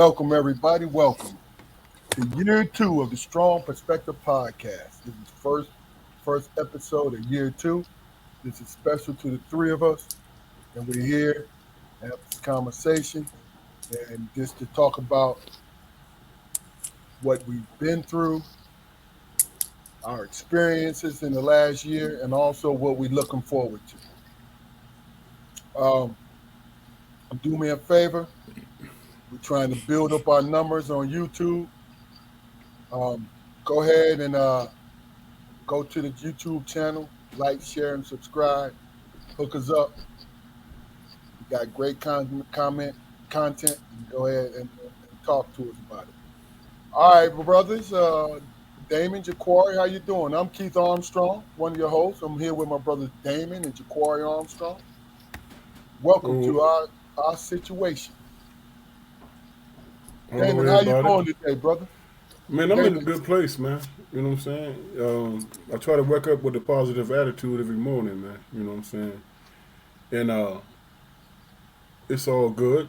Welcome, everybody. Welcome to year two of the Strong Perspective Podcast. This is first episode of year two. This is special to the three of us, and we're here to have this conversation and just to talk about what we've been through, our experiences in the last year, and also what we're looking forward to. Do me a favor. We're trying to build up our numbers on YouTube. Um, Go ahead and go to the YouTube channel, like, share, and subscribe. Hook us up. We got great comment content. Go ahead and talk to us about it. All right, brothers. Damon, Jaquari, how you doing? I'm Keith Armstrong, one of your hosts. I'm here with my brothers Damon and Jaquari Armstrong. Welcome Oh, to our situation. hello Damon, how you everybody. doing today, brother? Man, I'm in a Damon, good place, man. You know what I'm saying? I try to wake up with a positive attitude every morning, man. You know what I'm saying? And it's all good.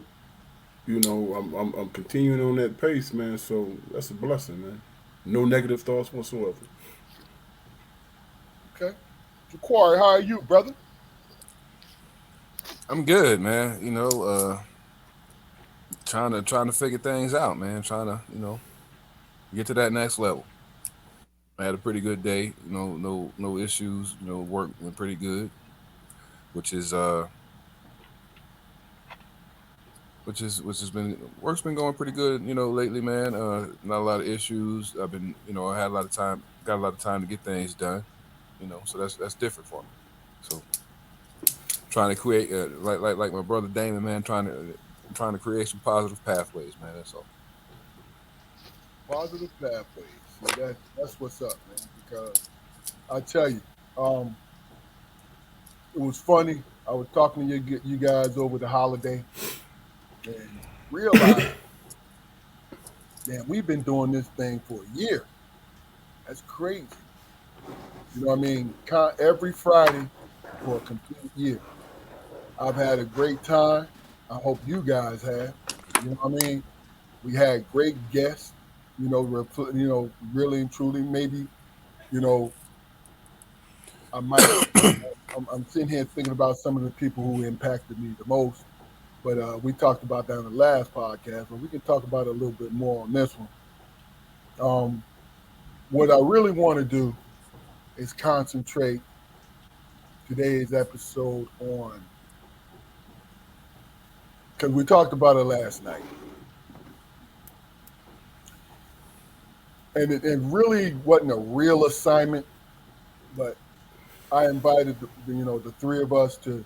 I'm continuing on that pace, man. So that's a blessing, man. No negative thoughts whatsoever. okay. Jaquari, how are you, brother? I'm good, man. Trying to figure things out, man. Trying to, get to that next level. I had a pretty good day. No issues. Work went pretty good, which is which has been work's been going pretty good. Lately, man. Not a lot of issues. I had a lot of time. Got a lot of time to get things done. So that's different for me. So trying to create like my brother Damon, man. Trying to create some positive pathways, man. That's all. Positive pathways. See, that's what's up, man. Because I tell you, um, it was funny. I was talking to you guys over the holiday and realized, man, we've been doing this thing for a year. That's crazy. You know what I mean? Every Friday for a complete year. I've had a great time. I hope you guys have. You know what I mean? We had great guests. Really and truly, maybe you know, I might. I'm sitting here thinking about some of the people who impacted me the most. But we talked about that in the last podcast, but we can talk about it a little bit more on this one. Um, what I really want to do is concentrate today's episode on, because we talked about it last night, and it really wasn't a real assignment, but I invited the three of us to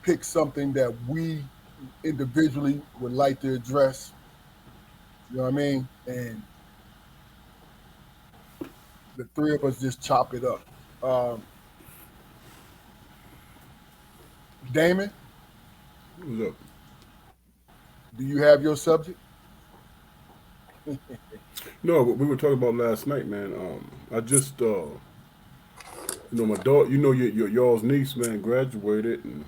pick something that we individually would like to address. You know what I mean? And the three of us just chop it up. Um, Damon, Look, do you have your subject? no, what we were talking about last night, man. I just, my daughter, your y'all's niece, man, graduated, and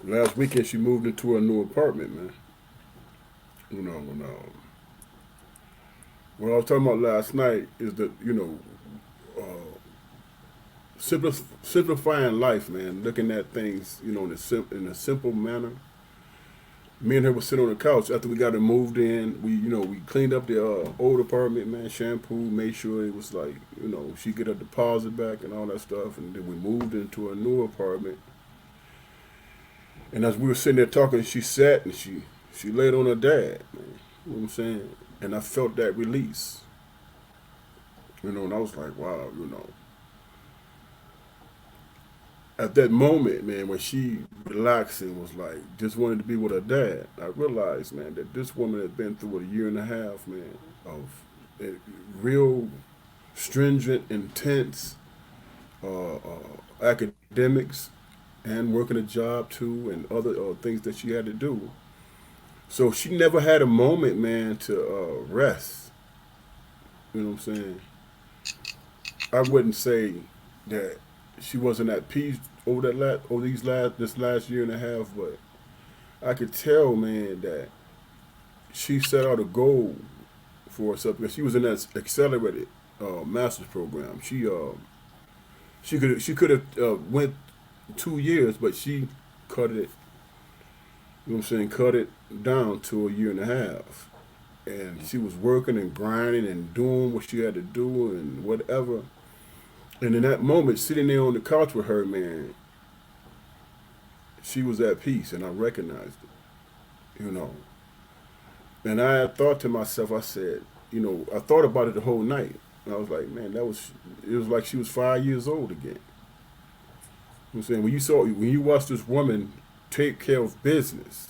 last weekend she moved into a new apartment, man. And what I was talking about last night is that simplifying life, man. Looking at things, in a simple manner. Me and her were sitting on the couch after we got her moved in. We cleaned up the old apartment, man. Shampoo, made sure it was like, she get her deposit back and all that stuff. And then we moved into a new apartment. And as we were sitting there talking, she sat and she laid on her dad, man. You know what I'm saying? And I felt that release. And I was like, wow, At that moment, man, when she relaxed and was like, just wanted to be with her dad, I realized, man, that this woman had been through a year and a half, man, of real stringent, intense academics and working a job too and other things that she had to do. So she never had a moment, man, to rest. You know what I'm saying? I wouldn't say that she wasn't at peace over this last year and a half, but I could tell, man, that she set out a goal for herself because she was in that accelerated master's program. She could have went 2 years, but she cut it. You know what I'm saying? Cut it down to a year and a half, and she was working and grinding and doing what she had to do and whatever. And in that moment, sitting there on the couch with her, man, she was at peace, and I recognized it. You know, and I had thought to myself, I said, I thought about it the whole night. And I was like, man, it was like she was 5 years old again. You know what I'm saying? When you watch this woman take care of business,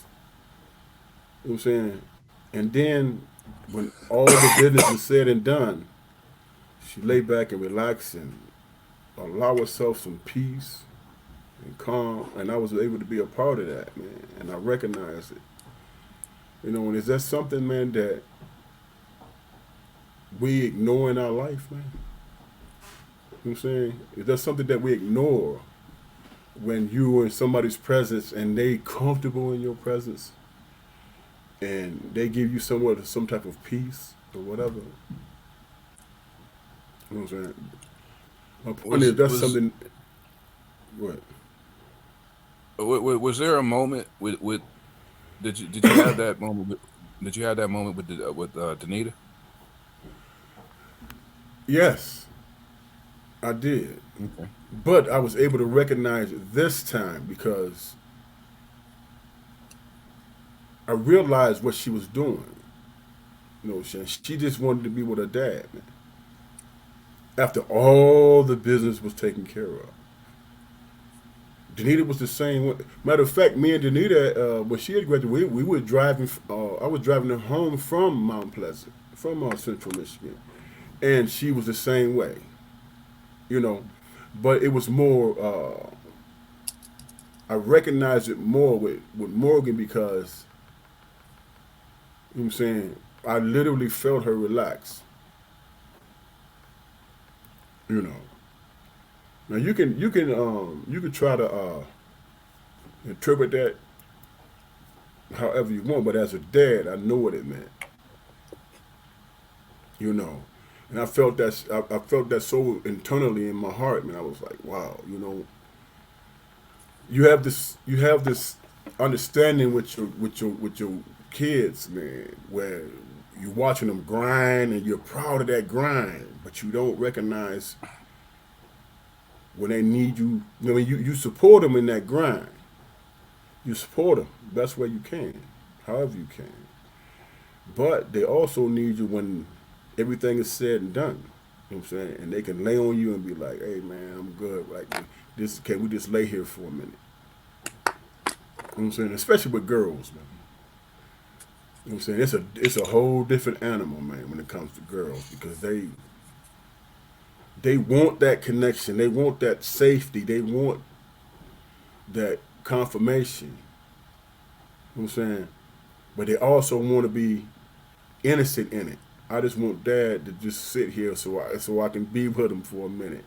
you know what I'm saying? And then when all the business is said and done, she lay back and relax and allow herself some peace and calm. And I was able to be a part of that, man. And I recognize it. And is that something, man, that we ignore in our life, man? You know what I'm saying? Is that something that we ignore when you are in somebody's presence and they comfortable in your presence and they give you some type of peace or whatever? You know what I'm saying? My point is that's something. What? Was there a moment with did you have that moment? Did you have that moment with Danita? Yes, I did. Okay. But I was able to recognize it this time because I realized what she was doing. She just wanted to be with her dad, man. After all the business was taken care of. Danita was the same way. Matter of fact, me and Danita, when she had graduated, we were driving. I was driving her home from Mount Pleasant, from Central Michigan, and she was the same way. But it was more. I recognized it more with Morgan because, you know what I'm saying, I literally felt her relax. Now you can try to interpret that however you want, but as a dad, I know what it meant. And I felt that so internally in my heart, man. I was like, wow, you have this understanding with your kids, man, where you're watching them grind and you're proud of that grind, but you don't recognize when they need you. You support them in that grind. You support them the best way you can, however you can. But they also need you when everything is said and done. You know what I'm saying? And they can lay on you and be like, hey, man, I'm good. Like, can we just lay here for a minute? You know what I'm saying? Especially with girls, man. You know what I'm saying? It's a whole different animal, man, when it comes to girls because they want that connection. They want that safety. They want that confirmation. You know what I'm saying? But they also want to be innocent in it. I just want dad to just sit here so I can be with him for a minute.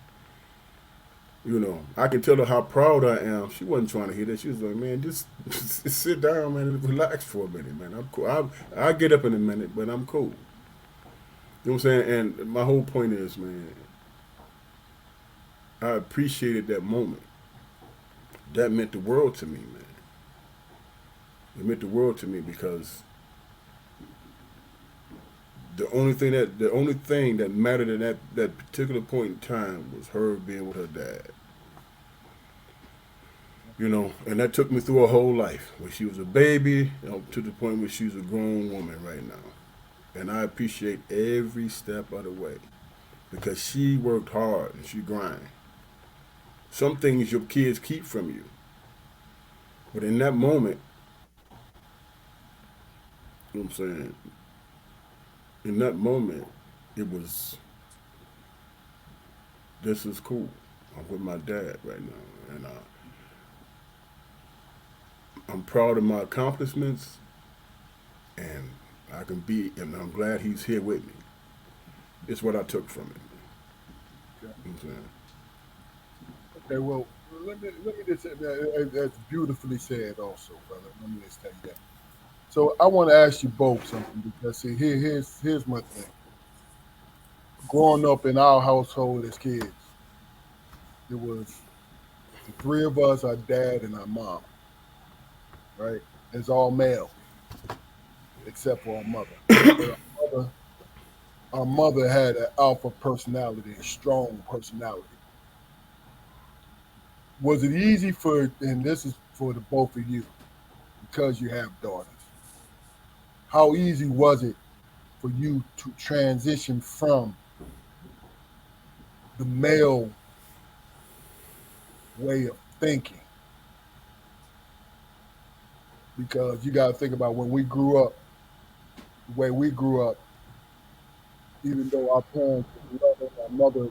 I can tell her how proud I am. She wasn't trying to hear that. She was like, man, just sit down, man, and relax for a minute, man. I'm cool. I'll get up in a minute, but I'm cool. You know what I'm saying? And my whole point is, man, I appreciated that moment. That meant the world to me, man. It meant the world to me because the only thing that mattered in that particular point in time was her being with her dad. And that took me through her whole life. When she was a baby, to the point where she's a grown woman right now. And I appreciate every step of the way because she worked hard and she grind. Some things your kids keep from you. But in that moment, you know what I'm saying? In that moment, it was, this is cool. I'm with my dad right now. And I'm proud of my accomplishments. And and I'm glad he's here with me. It's what I took from it. Okay. You know what I'm saying? Okay, well, let me just say that's beautifully said also, brother. Let me just tell you that. So I want to ask you both something because see, here's my thing. Growing up in our household as kids, it was the three of us, our dad and our mom, right? It's all male except for our mother. But our mother had an alpha personality, a strong personality. Was it easy for, and this is for the both of you, because you have daughters, how easy was it for you to transition from the male way of thinking? Because you got to think about when we grew up, the way we grew up, even though our parents, our mother,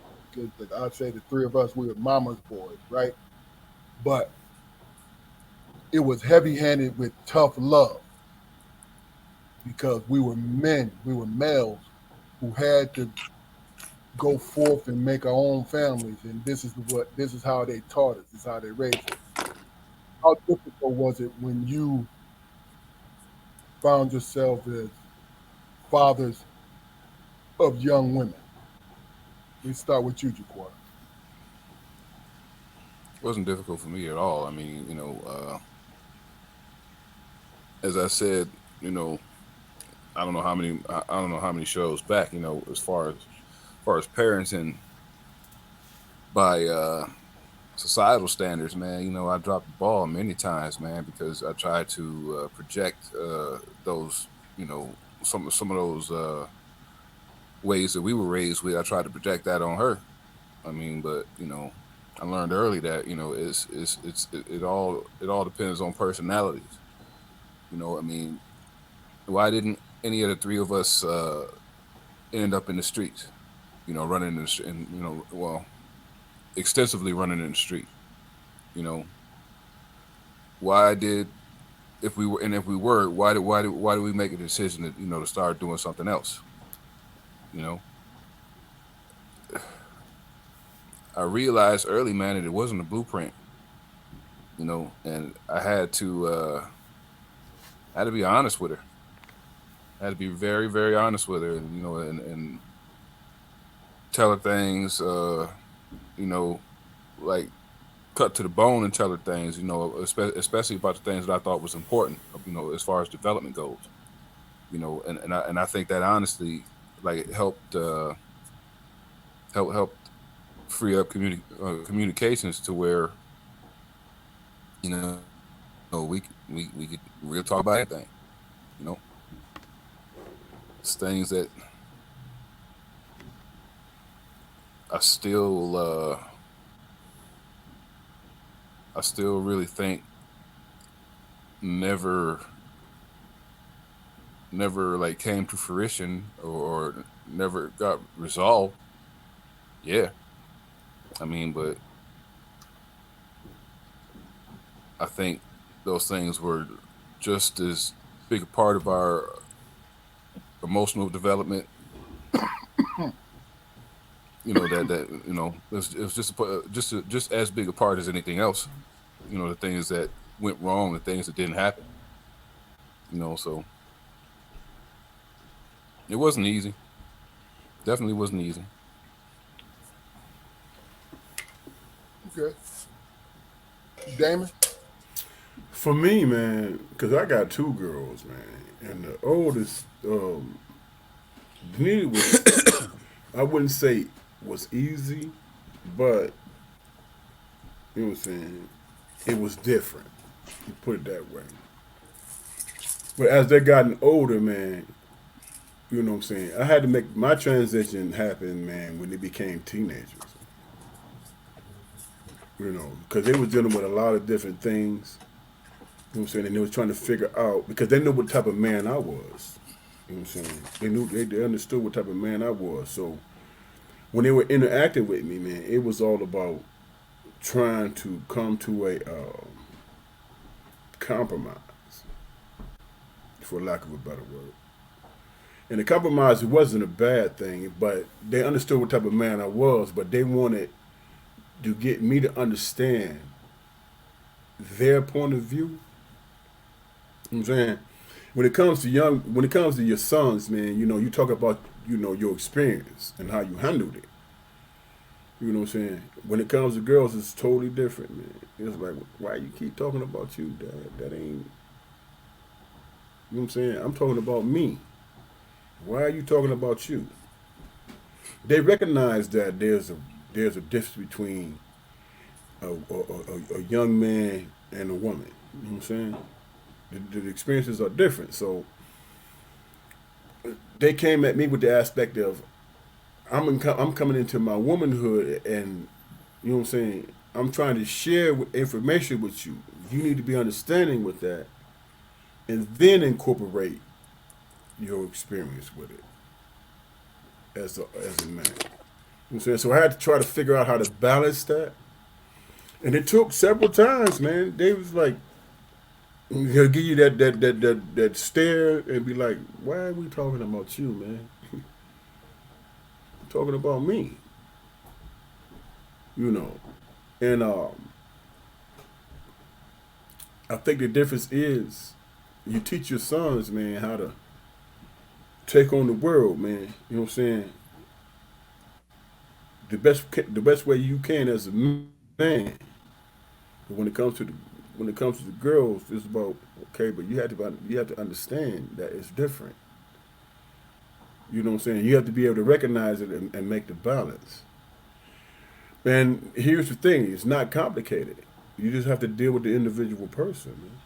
I'd say the three of us, we were mama's boys, right? But it was heavy handed with tough love because we were men, we were males who had to go forth and make our own families. And this is how they taught us, this is how they raised us. How difficult was it when you found yourself as fathers of young women? Let's start with you, Jaquan. It wasn't difficult for me at all. I mean, as I said, you know, I don't know how many shows back, as far as parenting by societal standards, man. I dropped the ball many times, man, because I tried to project those, some of those ways that we were raised with. I tried to project that on her. I mean, but I learned early that it all depends on personalities. I mean, why didn't any of the three of us end up in the streets? Running in the and well, extensively running in the street. You know, why did if we were, why did we make a decision to to start doing something else? You know, I realized early, man, that it wasn't a blueprint. And I had to be honest with her. I had to be very, very honest with her, and and tell her things. You know, like cut to the bone and tell her things. Especially about the things that I thought was important. As far as development goes. And I think that honestly, like, helped free up communications to where you know we could real talk about anything. You know, it's things that I still really think never like came to fruition, or never got resolved. Yeah, I mean, but I think those things were just as big a part of our emotional development. It was just as big a part as anything else. The things that went wrong, the things that didn't happen. So it wasn't easy. Definitely wasn't easy. Okay. Damon? For me, man, because I got two girls, man, and the oldest, Denise was, I wouldn't say was easy, but you know what I'm saying, it was different. You put it that way. But as they gotten older, man, you know what I'm saying, I had to make my transition happen, man, when they became teenagers. Because they was dealing with a lot of different things. You know what I'm saying? And they was trying to figure out, because they knew what type of man I was. You know what I'm saying? They understood what type of man I was. So when they were interacting with me, man, it was all about trying to come to a compromise, for lack of a better word. And the compromise wasn't a bad thing, but they understood what type of man I was, but they wanted to get me to understand their point of view. You know what I'm saying? when it comes to your sons, man, you talk about your experience and how you handled it. You know what I'm saying? When it comes to girls, it's totally different, man. It's like, why you keep talking about you, Dad? That ain't. You know what I'm saying? I'm talking about me. Why are you talking about you? They recognize that there's a difference between a young man and a woman. You know what I'm saying? The experiences are different. So they came at me with the aspect of I'm coming into my womanhood, and you know what I'm saying. I'm trying to share information with you. You need to be understanding with that, and then incorporate your experience with it as a man. You know what I'm saying? So I had to try to figure out how to balance that, and it took several times, man. They was like, he'll give you that stare and be like, "Why are we talking about you, man? Talking about me." You know, and I think the difference is you teach your sons, man, how to take on the world, man. You know what I'm saying? The best way you can as a man. But when it comes to the girls, it's about, okay, but you have to understand that it's different. You know what I'm saying? You have to be able to recognize it and make the balance. And here's the thing: it's not complicated. You just have to deal with the individual person, man.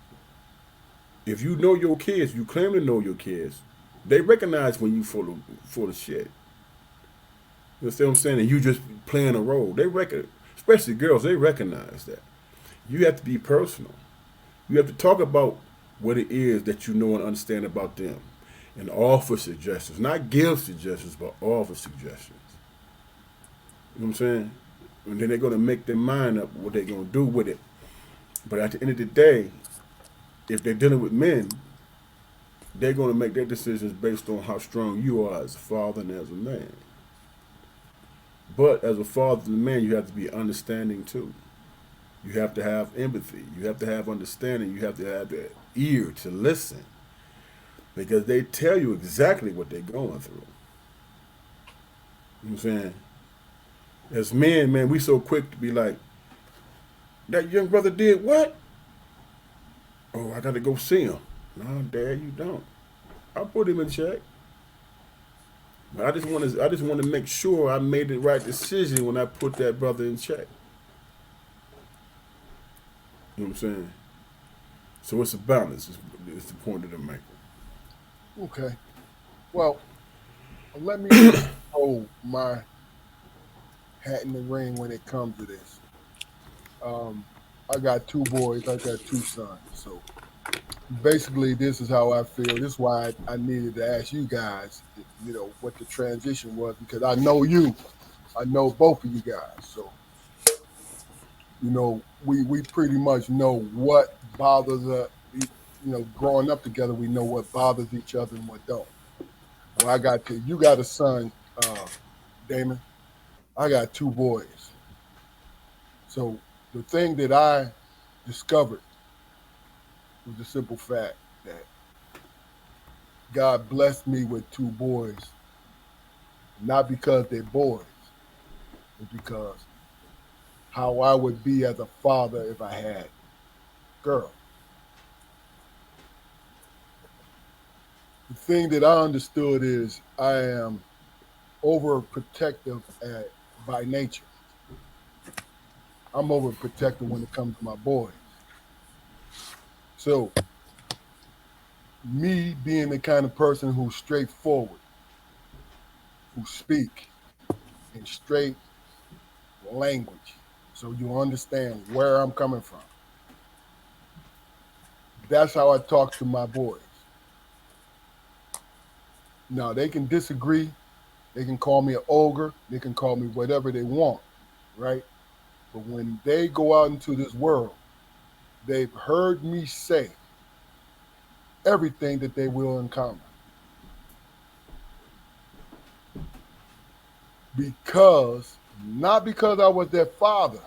If you know your kids, you claim to know your kids, they recognize when you full of shit. You understand what I'm saying? And you just playing a role. Especially girls, they recognize that. You have to be personal. You have to talk about what it is that you know and understand about them, and offer suggestions, not give suggestions, but offer suggestions. You know what I'm saying? And then they're gonna make their mind up what they're gonna do with it. But at the end of the day, if they're dealing with men, they're gonna make their decisions based on how strong you are as a father and as a man. But as a father and a man, you have to be understanding too. You have to have empathy. You have to have understanding. You have to have the ear to listen, because they tell you exactly what they're going through. You know what I'm saying? As men, man, we so quick to be like, that young brother did what? Oh, I got to go see him. No, Dad, you don't. I'll put him in check. But I just want to make sure I made the right decision when I put that brother in check. You know what I'm saying? So it's a balance. It's the point that I'm making. Okay. Well, let me throw my hat in the ring when it comes to this. I got two boys. I got two sons. So basically, this is how I feel. This is why I needed to ask you guys, what the transition was, because I know you. I know both of you guys. So, we pretty much know what bothers us. Growing up together, we know what bothers each other and what don't. Well, you got a son, Damon. I got two boys. So the thing that I discovered was the simple fact that God blessed me with two boys, not because they're boys, but because how I would be as a father if I had girls. The thing that I understood is I am overprotective by nature. I'm overprotective when it comes to my boys. So, me being the kind of person who's straightforward, who speak in straight language, so you understand where I'm coming from. That's how I talk to my boys. Now, they can disagree. They can call me an ogre. They can call me whatever they want, right? But when they go out into this world, they've heard me say everything that they will encounter. Not because I was their father,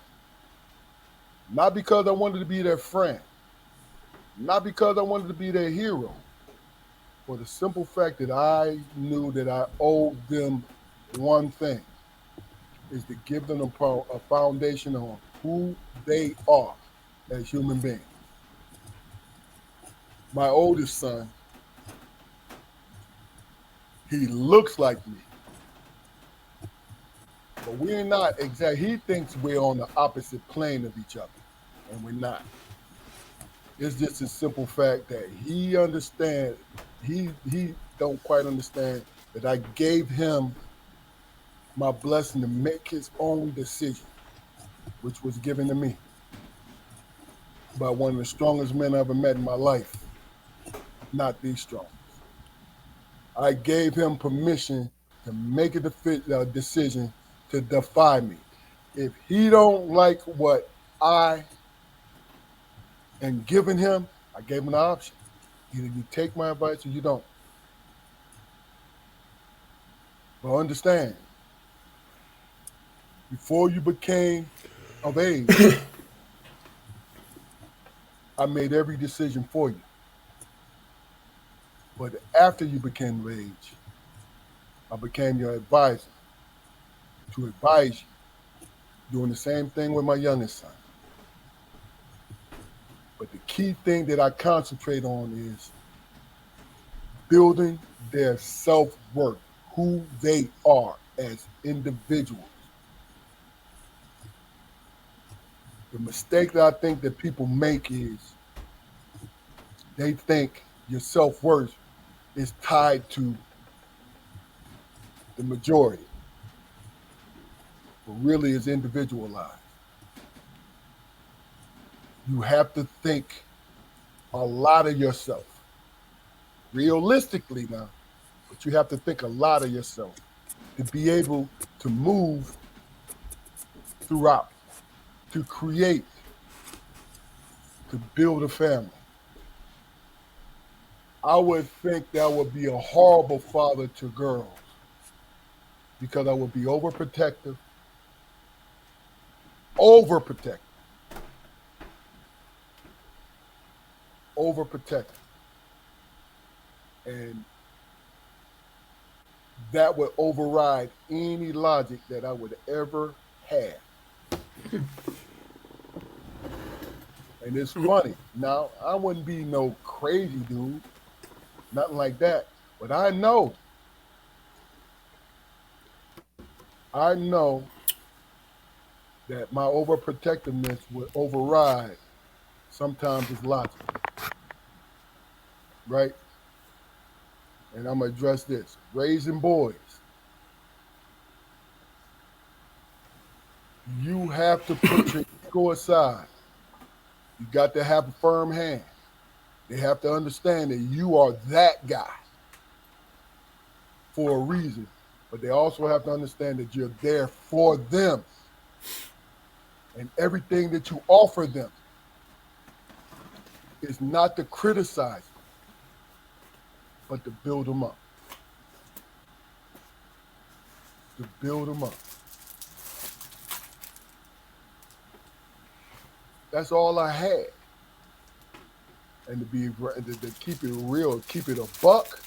not because I wanted to be their friend, not because I wanted to be their hero, for the simple fact that I knew that I owed them one thing is to give them a foundation on who they are as human beings. My oldest son, he looks like me, but we're not exact. He thinks we're on the opposite plane of each other, and we're not. It's just a simple fact that he understands. He don't quite understand that I gave him my blessing to make his own decision, which was given to me by one of the strongest men I ever met in my life, not the strongest. I gave him permission to make a decision to defy me. If he don't like what I am giving him, I gave him an option. Either you take my advice or you don't. But understand, before you became of age, I made every decision for you. But after you became of age, I became your advisor to advise you, doing the same thing with my youngest son. But the key thing that I concentrate on is building their self worth, who they are as individuals. The mistake that I think that people make is they think your self worth is tied to the majority, but really is individualized. You have to think a lot of yourself, realistically now, but you have to think a lot of yourself to be able to move throughout, to create, to build a family. I would think that would be a horrible father to girls because I would be overprotective, overprotective, overprotective. And that would override any logic that I would ever have. And it's funny. Now, I wouldn't be no crazy dude, nothing like that. But I know that my overprotectiveness would override sometimes its logic, right? And I'm gonna address this. Raising boys, you have to put your ego aside. You got to have a firm hand. They have to understand that you are that guy for a reason, but they also have to understand that you're there for them and everything that you offer them is not to criticize them, but to build them up. To build them up. That's all I had. And to keep it real, keep it a buck,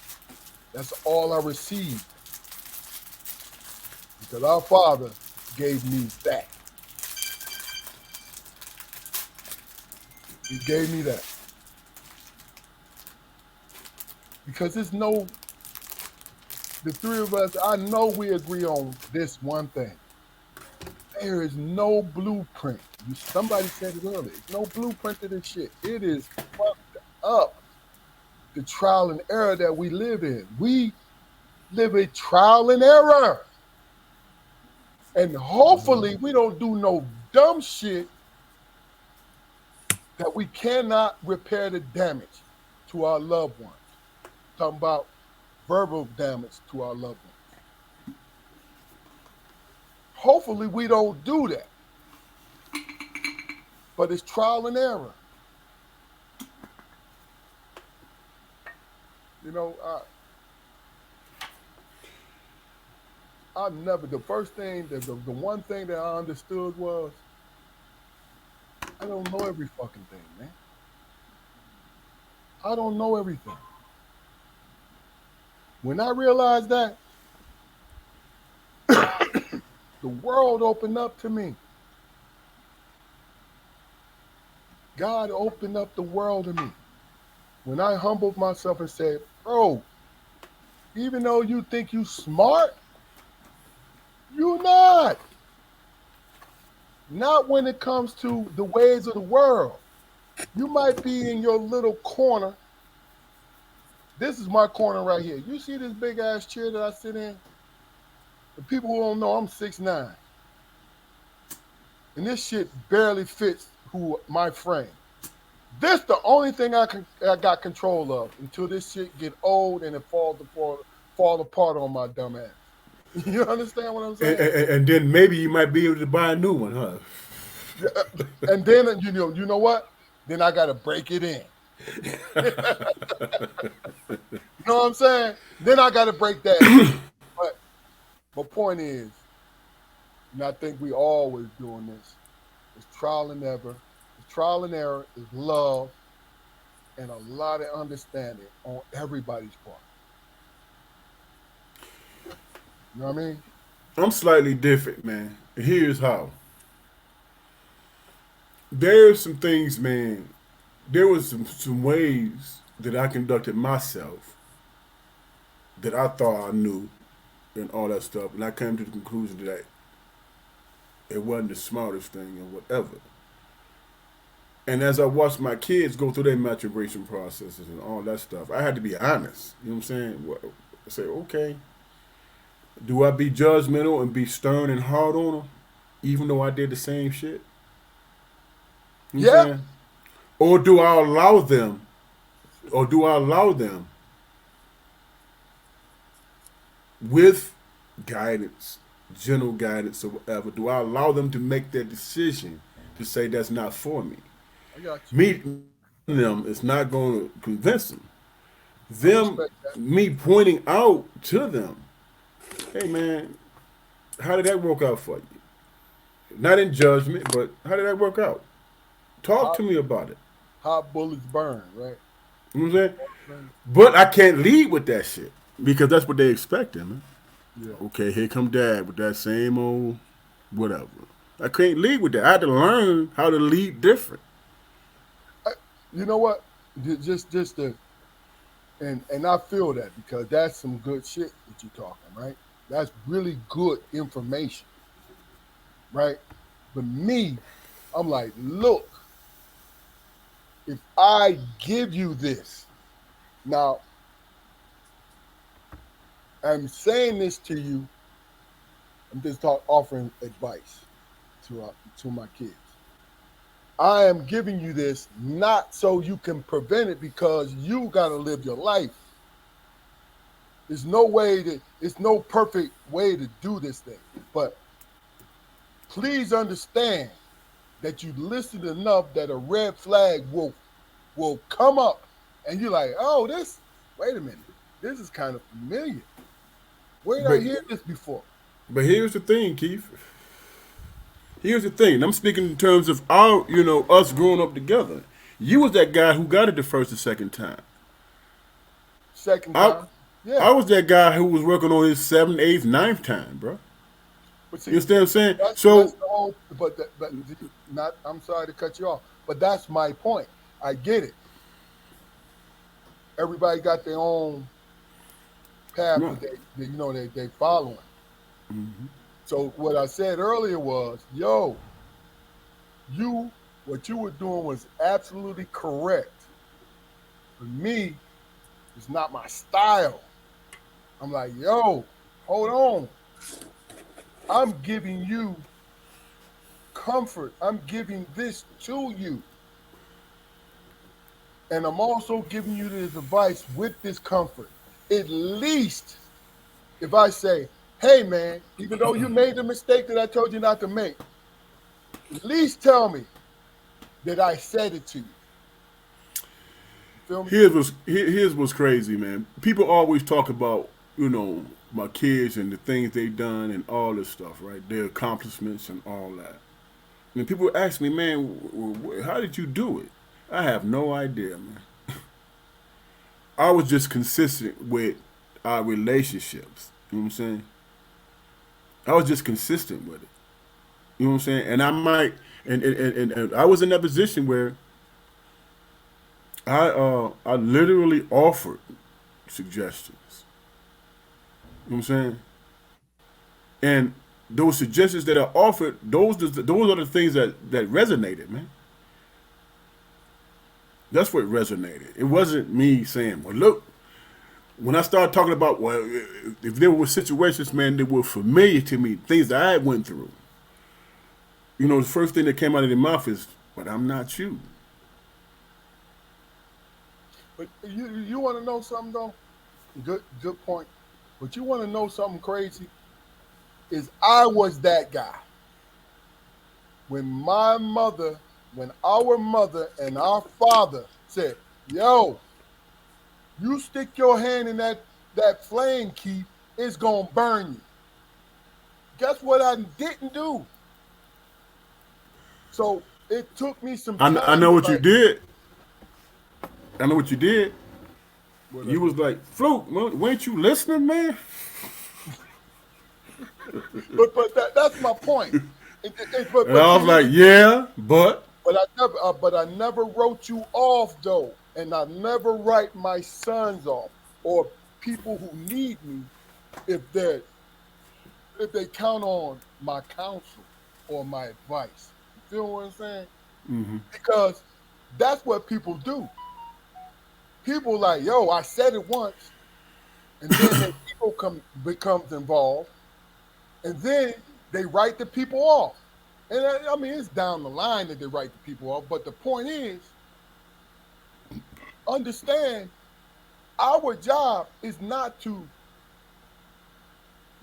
that's all I received. Because our Father gave me that. He gave me that. Because the three of us, I know we agree on this one thing. There is no blueprint. Somebody said it earlier. There's no blueprint to this shit. It is fucked up. The trial and error that we live in. We live a trial and error. And hopefully we don't do no dumb shit that we cannot repair the damage to our loved ones. Talking about verbal damage to our loved ones. Hopefully we don't do that. But it's trial and error. You know, the first thing, the one thing that I understood was, I don't know every fucking thing, man. I don't know everything. When I realized that, the world opened up to me. God opened up the world to me. When I humbled myself and said, bro, even though you think you smart, you not. Not when it comes to the ways of the world. You might be in your little corner. This is my corner right here. You see this big ass chair that I sit in? The people who don't know, I'm 6'9". And this shit barely fits who my frame. This the only thing I got control of until this shit get old and it fall apart on my dumb ass. You understand what I'm And, saying? and then maybe you might be able to buy a new one, huh? And then you know what? Then I gotta break it in. You know what I'm saying? Then I gotta break that in. But my point is, and I think we always doing this, it's trial and error. The trial and error is love and a lot of understanding on everybody's part. You know what I mean? I'm slightly different, man. Here's how. There's some things, man. There was some ways that I conducted myself that I thought I knew and all that stuff, and I came to the conclusion that it wasn't the smartest thing or whatever. And as I watched my kids go through their maturation processes and all that stuff, I had to be honest. You know what I'm saying? I say, okay, do I be judgmental and be stern and hard on them, even though I did the same shit? You know what I'm Yeah. saying? Or do I allow them, with guidance, general guidance or whatever, do I allow them to make that decision to say that's not for me? I got you. Me them is not going to convince them. I Them, respect that. me pointing out to them, hey man, how did that work out for you? Not in judgment, but how did that work out? Talk Hot, to me about it. hot bullets burn, right? You know what I'm saying? But I can't lead with that shit because that's what they expecting, man. Yeah. Okay, here come dad with that same old whatever. I can't lead with that. I had to learn how to lead different. I, you know what? Just the and I feel that because that's some good shit that you're talking, right? That's really good information, right? But me, I'm like, look, if I give you this, now I'm saying this to you, I'm just offering advice to my kids. I am giving you this not so you can prevent it because you got to live your life. It's no perfect way to do this thing. But please understand that you listened enough that a red flag will come up and you're like, oh, wait a minute, this is kind of familiar. Where did I But hear this before? but here's the thing, Keith. Here's the thing. I'm speaking in terms of our, us growing up together. You was that guy who got it the first or second time. Second I time, yeah. I was that guy who was working on his seventh, eighth, ninth time, bro. But You see, understand what I'm saying? that's So the whole. But not. I'm sorry to cut you off, but that's my point. I get it. Everybody got their own path no. that they following. So what I said earlier was, yo, you what you were doing was absolutely correct. For me, it's not my style. I'm like, yo, hold on. I'm giving you comfort. I'm giving this to you. And I'm also giving you this advice with this comfort. At least if I say, hey man, even though you made the mistake that I told you not to make, at least tell me that I said it to you. You feel me? Here's what's crazy, man. People always talk about, my kids and the things they've done and all this stuff, right? Their accomplishments and all that. And people ask me, man, how did you do it? I have no idea, man. I was just consistent with our relationships. You know what I'm saying? I was just consistent with it. You know what I'm saying? And I might, and I was in that position where I literally offered suggestions. You know what I'm saying? And those suggestions that I offered, those are the things that resonated, man. That's what resonated. It wasn't me saying, well, look, when I started talking about, well, if there were situations, man, that were familiar to me, things that I went through, you know, the first thing that came out of their mouth is, but I'm not you. But you want to know something though? Good point. But you want to know something crazy? Is I was that guy. When our mother and our father said, yo, you stick your hand in that flame, Keith, it's gonna burn you. Guess what I didn't do? So it took me some time. I know what you did. I know what you did. You was like, Fluke, weren't you listening, man? But that's my point. And I was like, yeah, but I never wrote you off though, and I never write my sons off or people who need me if they count on my counsel or my advice. You feel what I'm saying? Mm-hmm. Because that's what people do. People like, yo, I said it once, and then the ego becomes involved, and then they write the people off. And I mean, it's down the line that they write the people off. But the point is, understand, our job is not to,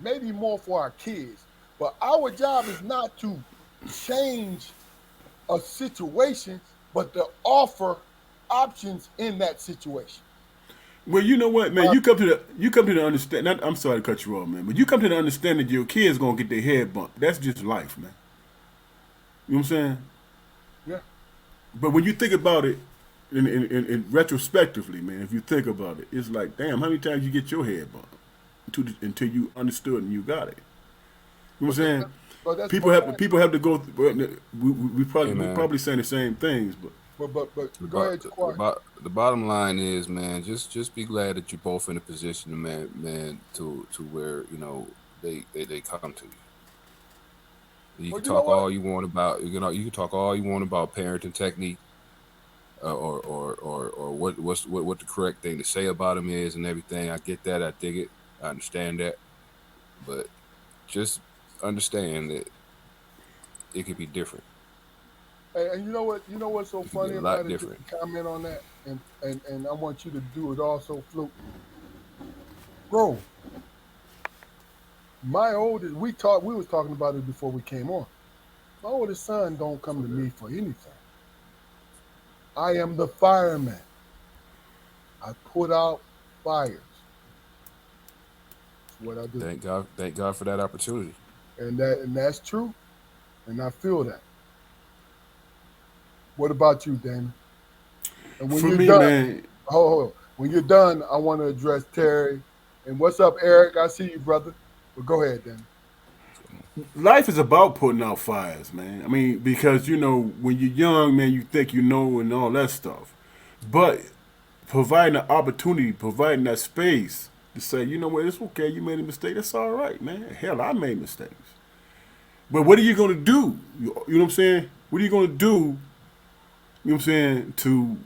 maybe more for our kids, but our job is not to change a situation, but to offer options in that situation. Well, you know what, man, you come to the understand. I'm sorry to cut you off, man, but you come to the understanding that your kids gonna get their head bumped. That's just life, man. You know what I'm saying? Yeah. But when you think about it, in retrospectively, man, if you think about it, it's like, damn, how many times you get your head bumped until you understood and you got it. You know what I'm saying? People have to go. We probably saying the same things, but go ahead. The bottom line is, man, just be glad that you're both in a position, man, to where you know they come to you. You can talk all you want about, you can talk all you want about parenting technique, or what the correct thing to say about them is and everything. I get that, I dig it, I understand that, but just understand that it could be different. And you know what's so funny about it? Just comment on that, and I want you to do it also, Fluke. Bro, my oldest, we was talking about it before we came on. My oldest son don't come to me for anything. I am the fireman. I put out fires. That's what I do. Thank God for that opportunity. And that's true. And I feel that. What about you, Damon? And when you're done, man. Hold on. When you're done, I want to address Terry. And what's up, Eric? I see you, brother. But go ahead, Damon. Life is about putting out fires, man. I mean, because, you know, when you're young, man, you think you know and all that stuff. But providing an opportunity, providing that space to say, you know what, it's okay, you made a mistake. That's all right, man. Hell, I made mistakes. But what are you going to do? You know what I'm saying? What are you going to do, you know what I'm saying, to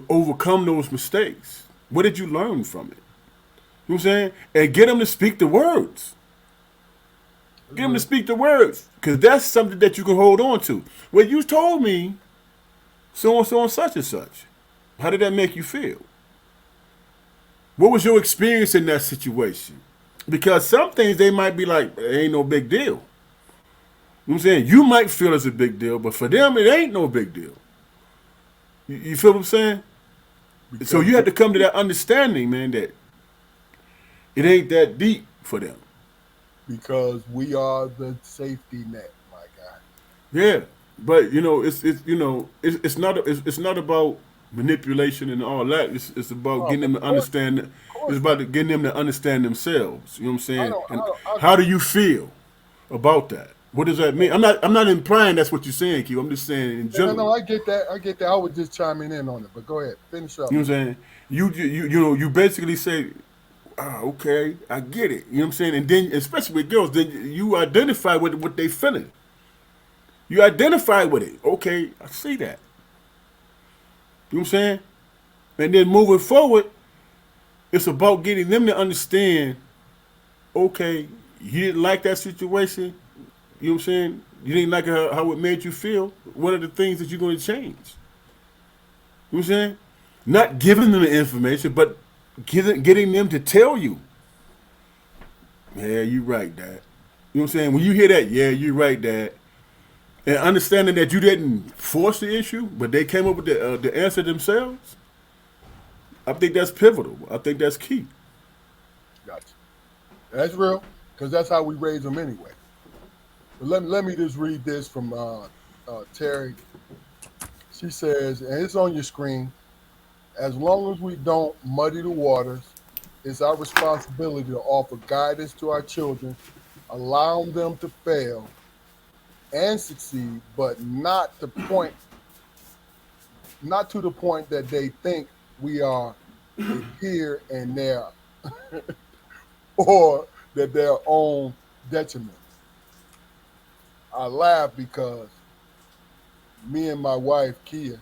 overcome those mistakes? What did you learn from it? You know what I'm saying? And get them to speak the words. Get them to speak the words. Because that's something that you can hold on to. Well, you told me so and such and such. How did that make you feel? What was your experience in that situation? Because some things they might be like, it ain't no big deal. You know what I'm saying? You might feel it's a big deal, but for them, it ain't no big deal. You feel what I'm saying? Because so you have to come to that understanding, man, that it ain't that deep for them. Because we are the safety net, my guy. Yeah, but you know, it's not about manipulation and all that. It's about getting them to understand. It's about getting them to understand themselves. You know what I'm I saying? don't. And I how do you feel about that? What does that mean? I'm not implying that's what you're saying, Q. I'm just saying in no, no, general. I get that. I get that. I was just chiming in on it, but go ahead, finish up, You know what man. I'm saying? You know you basically say, okay, I get it. You know what I'm saying? And then especially with girls, then you identify with what they feeling. You identify with it. Okay, I see that. You know what I'm saying? And then moving forward, it's about getting them to understand, okay, you didn't like that situation. You know what I'm saying? You didn't like how it made you feel. What are the things that you're going to change? You know what I'm saying? Not giving them the information, but getting them to tell you, yeah, you right, Dad. You know what I'm saying? When you hear that, yeah, you're right, Dad. And understanding that you didn't force the issue, but they came up with the answer themselves, I think that's pivotal. I think that's key. Gotcha. That's real, because that's how we raise them anyway. But let me just read this from Terry. She says, and it's on your screen. As long as we don't muddy the waters, it's our responsibility to offer guidance to our children, allowing them to fail and succeed, but not to the point that they think we are a peer and their or that their own detriment. I laugh because me and my wife Kia,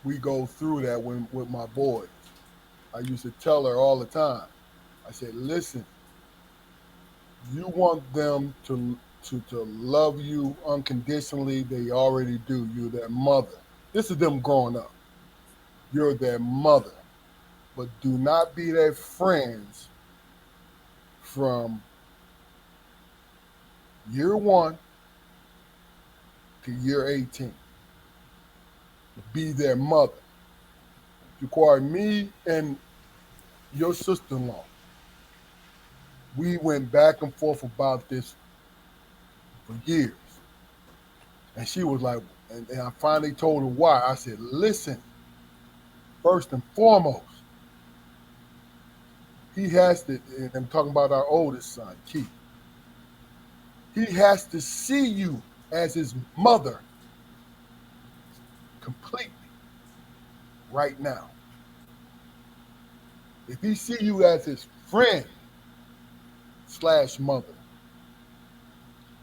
we go through that when with my boys. I used to tell her all the time. I said, "Listen, you want them to love you unconditionally. They already do. You're their mother. This is them growing up. You're their mother, but do not be their friends from year one to year 18. Be their mother. Require me and your sister-in-law. We went back and forth about this for years. And she was like, and I finally told her why. I said, listen, first and foremost, he has to, and I'm talking about our oldest son, Keith, he has to see you as his mother completely right now. If he see you as his friend slash mother,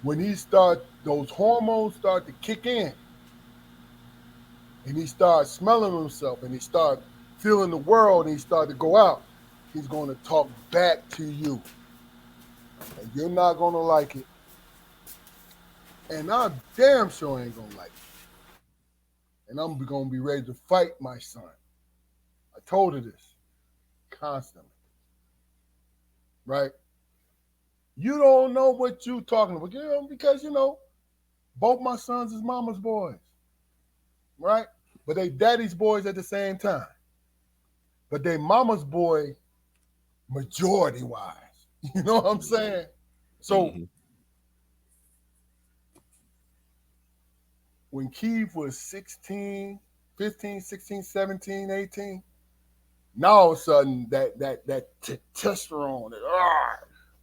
when those hormones start to kick in, and he starts smelling himself, and he start feeling the world, and he start to go out, he's going to talk back to you, and you're not going to like it, and I damn sure ain't going to like it, and I'm going to be ready to fight my son. I told her this constantly, right? You don't know what you talking about, because both my sons is mama's boys, right? But they daddy's boys at the same time. But they mama's boy majority wise. You know what I'm saying? So Mm-hmm. when Keith was 16, 15, 16, 17, 18, now all of a sudden that testosterone,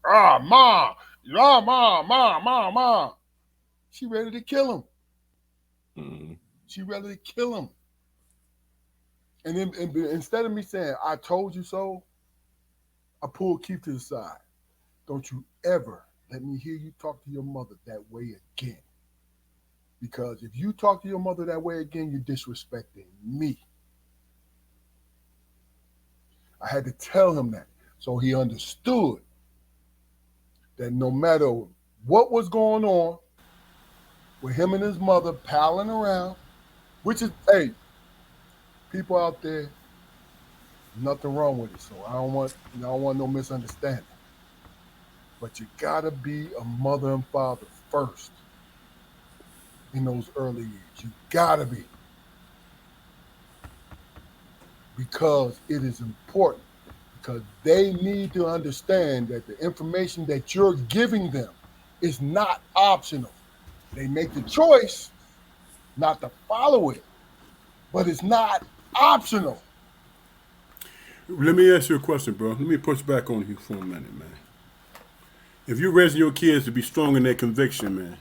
mom, mom, she ready to kill him. Mm-hmm. She ready to kill him. And then instead of me saying, I told you so, I pulled Keith to the side. Don't you ever let me hear you talk to your mother that way again. Because if you talk to your mother that way again, you're disrespecting me. I had to tell him that. So he understood that no matter what was going on with him and his mother palling around, which is, hey, people out there, nothing wrong with it. So I don't want no misunderstanding. But you gotta be a mother and father first in those early years. You gotta be, because it is important. Because they need to understand that the information that you're giving them is not optional. They make the choice not to follow it, but it's not optional. Let me ask you a question, bro. Let me push back on you for a minute, man. If you're raising your kids to be strong in their conviction, man,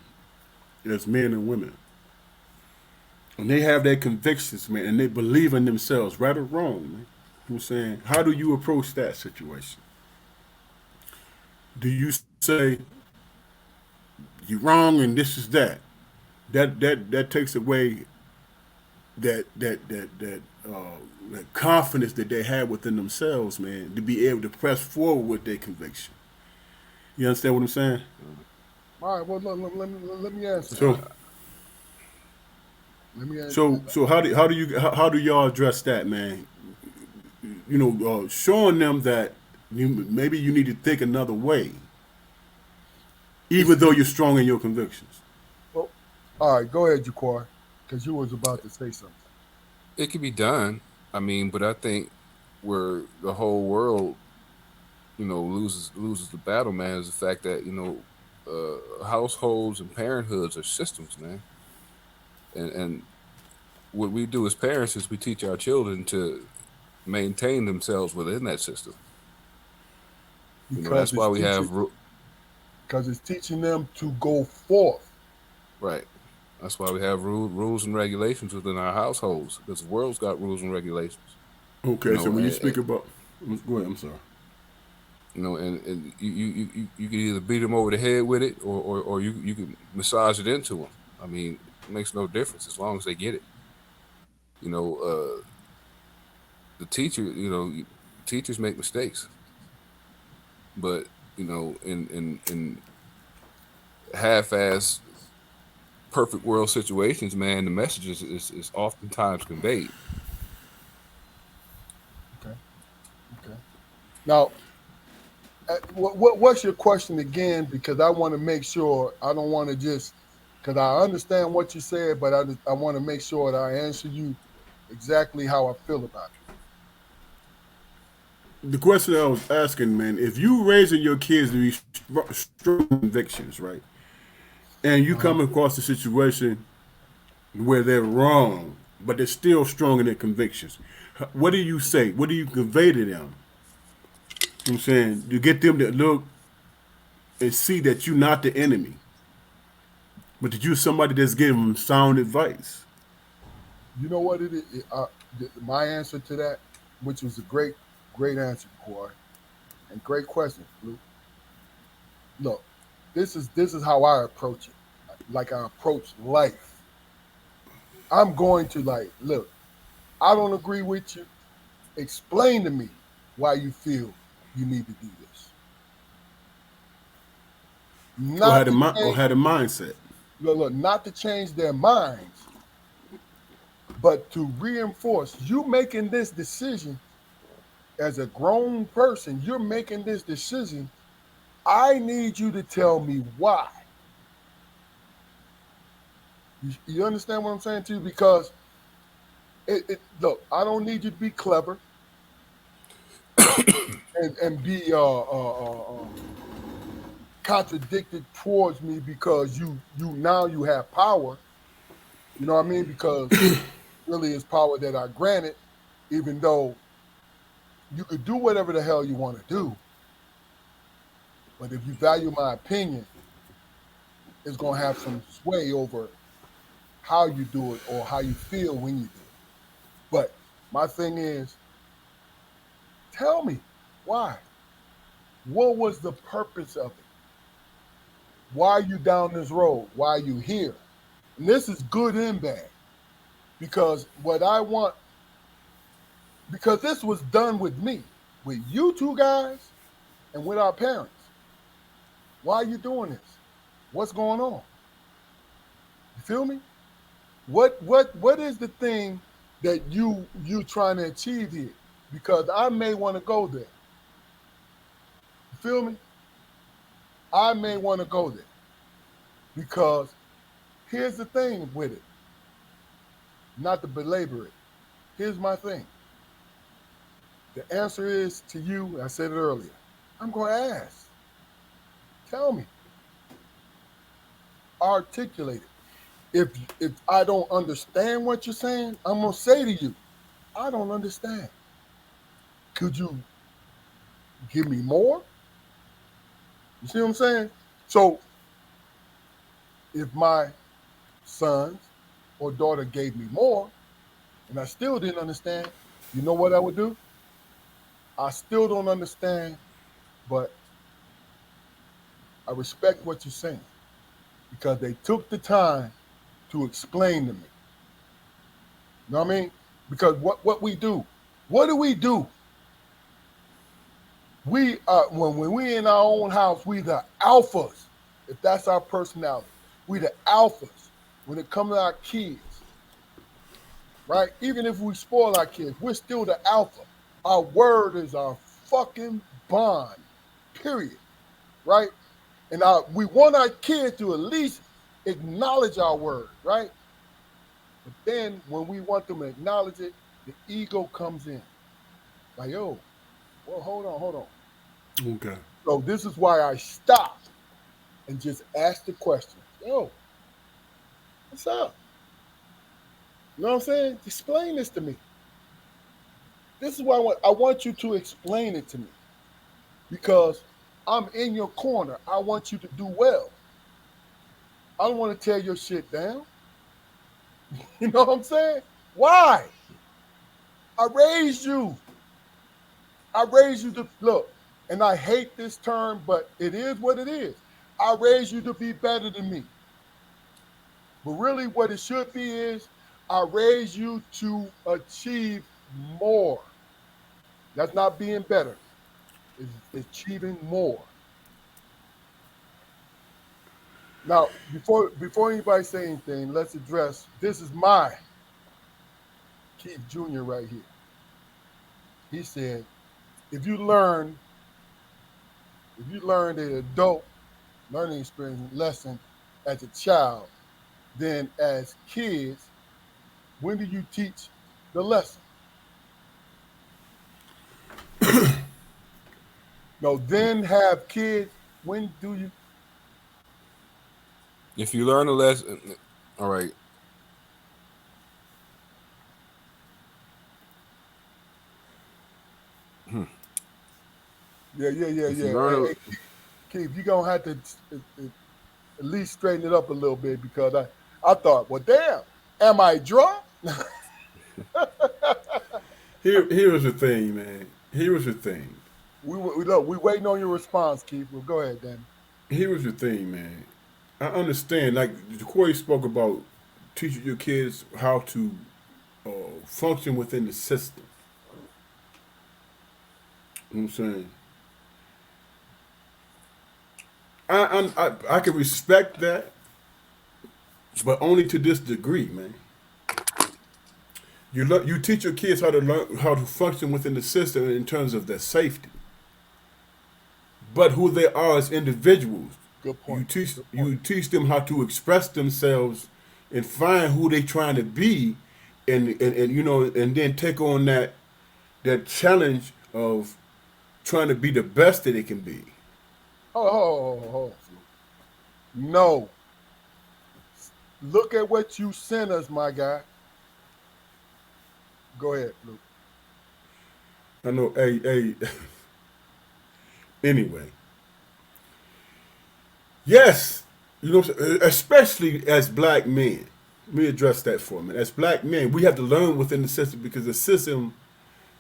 as men and women, and they have their convictions, man, and they believe in themselves, right or wrong, man, you know what I'm saying? How do you approach that situation? Do you say you're wrong and this is that? That takes away that confidence that they have within themselves, man, to be able to press forward with their conviction. You understand what I'm saying? All right. Well, let me answer. So, Let me answer. so how do y'all address that, man? You know, showing them that maybe you need to think another way, even though you're strong in your convictions. Well, all right. Go ahead, Jaquar, because you was about to say something. It could be done. I mean, but I think where the whole world, loses the battle, man, is the fact that households and parenthoods are systems, man, and what we do as parents is we teach our children to maintain themselves within that system. Because That's why it's we teaching have because it's teaching them to go forth. right. That's why we have rules and regulations within our households because the world's got rules and regulations. You Okay, so know, when you and, speak about, go ahead. I'm sorry. and you can either beat them over the head with it, or you can massage it into them. I mean, it makes no difference as long as they get it. You know, the teacher, teachers make mistakes, but in half-ass perfect world situations, man, the message is oftentimes conveyed. Okay. Okay. Now, what's your question again? Because I want to make sure I don't want to just because I understand what you said, but I want to make sure that I answer you exactly how I feel about The question I was asking, man, if you raising your kids to be strong convictions, right, and it. you come across a situation where they're wrong, but they're still strong in their convictions, what do you say? What do you convey to them? You know what I'm saying? You get them to look and see that you're not the enemy, but that you're somebody that's giving them sound advice. You know what it is? My answer to that, which was a great answer, Corey, and great question, Luke. Look, this is how I approach it. Like I approach life. I'm going to like, look, I don't agree with you. Explain to me why you feel you need to do this. Not to Or change, had a mindset. look, not to change their minds, but to reinforce you making this decision as a grown person. You're making this decision. I need you to tell me why. You understand what I'm saying to you? Because look, I don't need you to be clever and be contradicted towards me because you now you have power. You know what I mean? Because really it's power that I granted, even though you could do whatever the hell you want to do. But if you value my opinion, it's gonna have some sway over how you do it or how you feel when you do it. But my thing is, tell me why. What was the purpose of it? Why are you down this road? Why are you here? And this is good and bad because what I want, because this was done with me, with you two guys, and with our parents. Why are you doing this? What's going on? You feel me? What is the thing that you trying to achieve here? Because I may want to go there. You feel me? I may want to go there because here's the thing with it. Not to belabor it. Here's my thing. The answer is to you. I said it earlier. I'm going to ask. Tell me. Articulate it. If I don't understand what you're saying, I'm going to say to you, I don't understand. Could you give me more? You see what I'm saying? So if my sons or daughter gave me more and I still didn't understand, you know what I would do? I still don't understand, but I respect what you're saying because they took the time to explain to me. You know what I mean? Because what we do, what do we do? We when we in our own house, we the alphas. If that's our personality, we the alphas. When it comes to our kids, right? Even if we spoil our kids, we're still the alpha. Our word is our fucking bond. Period. Right? And we want our kids to at least acknowledge our word, right? But then when we want them to acknowledge it, the ego comes in. Like, yo, well, hold on. Okay. So this is why I stop and just ask the question. Yo, what's up? You know what I'm saying? Explain this to me. This is why I want you to explain it to me. Because I'm in your corner. I want you to do well. I don't want to tear your shit down. You know what I'm saying? Why? I raised you. I raised you to look, and I hate this term, but it is what it is. I raised you to be better than me. But really, what it should be is I raised you to achieve more. That's not being better, it's achieving more. Now, before anybody say anything, let's address this is my Keith Jr. right here. He said, if you learn an adult learning experience lesson as a child, then as kids, when do you teach the lesson? No, then have kids, when do you? If you learn a lesson, all right. Yeah. If you learn Hey, Keith, you're going to have to at least straighten it up a little bit because I thought, well, damn, am I drunk? Here was the thing, man. Here was the thing. We waiting on your response, Keith. Well, go ahead, then. Here was the thing, man. I understand. Like Corey spoke about teaching your kids how to function within the system. You know what I'm saying? I can respect that, but only to this degree, man. You teach your kids how to learn how to function within the system in terms of their safety, but who they are as individuals. Good point. You teach them how to express themselves and find who they trying to be, and you know, and then take on that challenge of trying to be the best that it can be. Oh. No. Look at what you sent us, my guy. Go ahead, Luke. I know. Hey. Anyway, yes, you know, especially as black men. Let me address that for a minute. As black men, we have to learn within the system because the system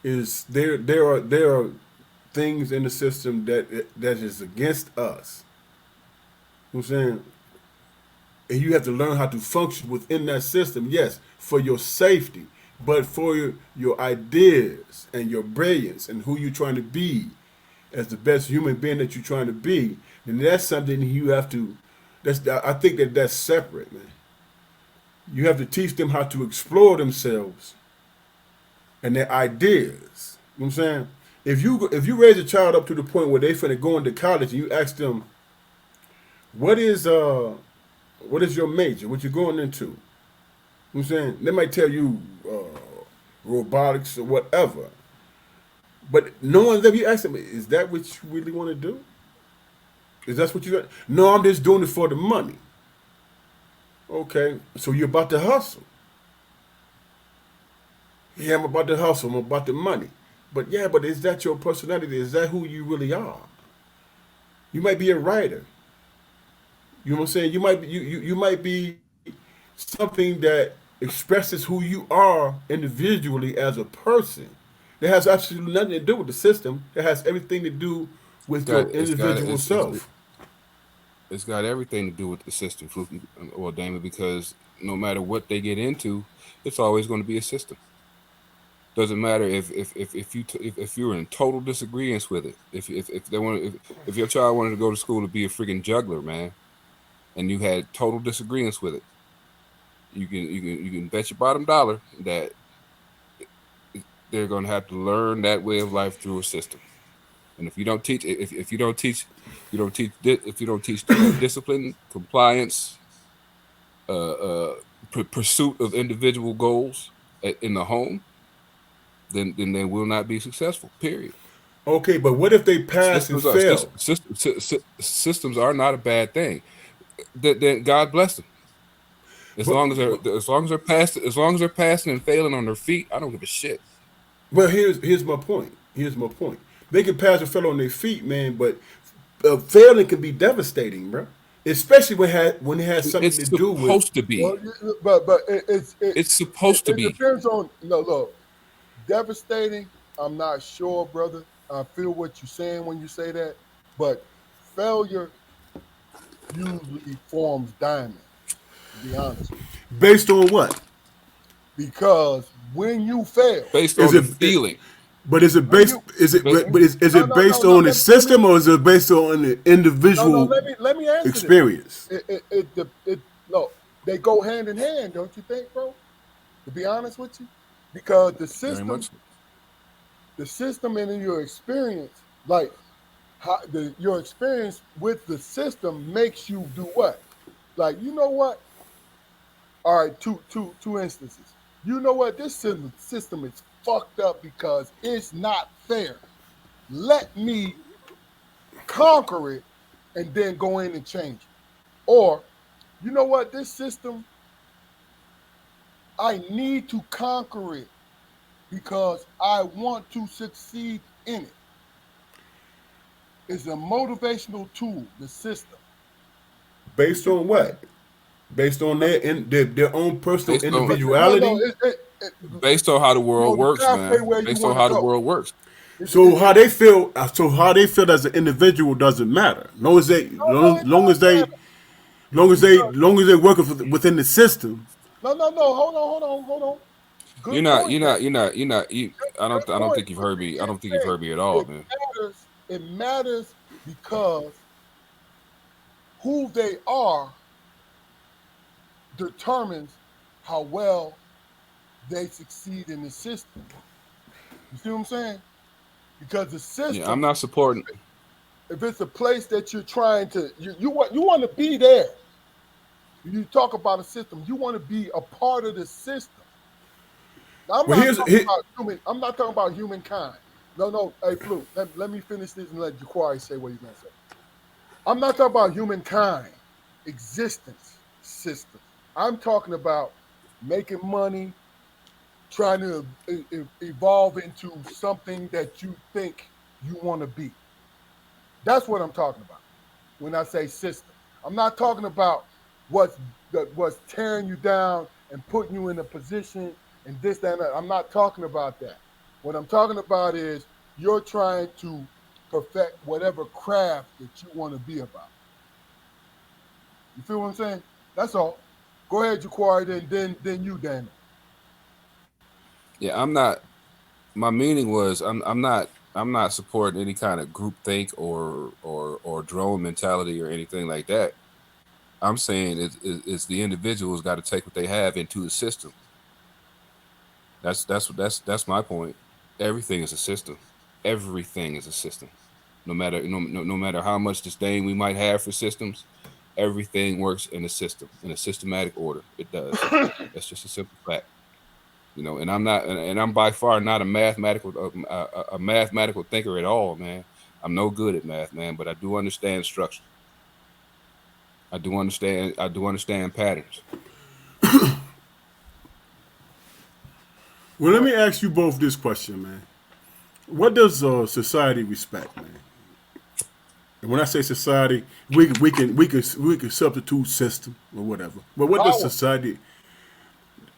is there. There are things in the system that is against us. You know what I'm saying? And you have to learn how to function within that system. Yes, for your safety, but for your ideas and your brilliance and who you're trying to be as the best human being that you're trying to be, then that's something you have to. I think that's separate, man. You have to teach them how to explore themselves and their ideas. You know what I'm saying? If you raise a child up to the point where they finna go into college and you ask them, what is your major? What you going into? You know what I'm saying? They might tell you robotics or whatever. But no one's ever asked them, is that what you really want to do? Is that what you got? No, I'm just doing it for the money. Okay, so you're about to hustle. Yeah, I'm about to hustle. I'm about the money. But yeah, but is that your personality? Is that who you really are? You might be a writer. You know what I'm saying? You might be something that expresses who you are individually as a person. That has absolutely nothing to do with the system. It has everything to do It's with got your it's got individual self. it's got everything to do with the system, Fluky or Damon, because no matter what they get into, it's always going to be a system. Doesn't matter if you're in total disagreement with it. If they want if your child wanted to go to school to be a freaking juggler, man, and you had total disagreements with it, you can bet your bottom dollar that they're going to have to learn that way of life through a system. And if you don't teach, if if you don't teach discipline, compliance, pursuit of individual goals in the home, then they will not be successful. Period. Okay, but what if they pass and Systems are fail? systems are not a bad thing. Then God bless them. As But, long as they're passing and failing on their feet, I don't give a shit. well, here's my point. Here's my point. They can pass and fail on their feet, man, but failing can be devastating, bro. Especially when it has something It's to do with. supposed to Well, be. but It's supposed to it be. depends on no look. Devastating. I'm not sure, brother. I feel what you're saying when you say that, but failure usually forms diamonds. To be honest with you, Based on what? because when you fail, Based Is on the it? feeling. But is it when based? you Is it? But But is no it no no based no on the system or is it based on the no individual let me answer this. experience? It no, they go hand in hand, don't you think, bro? To be honest with you, because very much. the system and in your experience, like your experience with the system makes you do what? Like, you know what? All right, two instances. You know what? This system is fucked up because it's not fair. Let me conquer it and then go in and change it. Or, you know what? This system, I need to conquer it because I want to succeed in it. It's a motivational tool, the system. You Based see on what I'm saying? what? Based on their own personal Based on No, individuality. based on how the world the works, pathway man. where you Based on want to how the go. world works. So how It they feel. So how they feel as an individual doesn't matter. no, it does matter because Long as they work within the system. no. Hold on. You're Good not. point, You're man. not. You're not. You're not. Good I don't point. think you've But heard you me. I did don't think you've say heard me at all, it man. matters. It matters because who they are determines how well they succeed in the system. You see what I'm saying? Because the Yeah, I'm system, not supporting. if it's a place that you're trying to, you want to be there. You talk about a system, you want to be a part of the system. Now, Well, here's here, I'm not talking about humankind. No. Hey, Flu, let me finish this and let Jaquari say what he's gonna say. I'm not talking about humankind, existence, system. I'm talking about making money, trying to evolve into something that you think you want to be. That's what I'm talking about when I say system. I'm not talking about what's what's tearing you down and putting you in a position and this, that, and that. I'm not talking about that. What I'm talking about is you're trying to perfect whatever craft that you want to be about. You feel what I'm saying? That's all. Go ahead, Jaquari, then you, Damon. Yeah, I'm not. My meaning was I'm not. I'm not supporting any kind of group think or drone mentality or anything like that. I'm saying it's the individual's got to take what they have into the system. That's my point. Everything is a system. Everything is a system. No matter how much disdain we might have for systems, everything works in a system, in a systematic order. It does. That's just a simple fact. And I'm not, and I'm by far not a mathematical thinker at all, man. I'm no good at math, man, but I do understand structure. I do understand patterns. well, let me ask you both this question, man. what does society respect, man? And when I say society, we can substitute system or whatever. But what does Power. society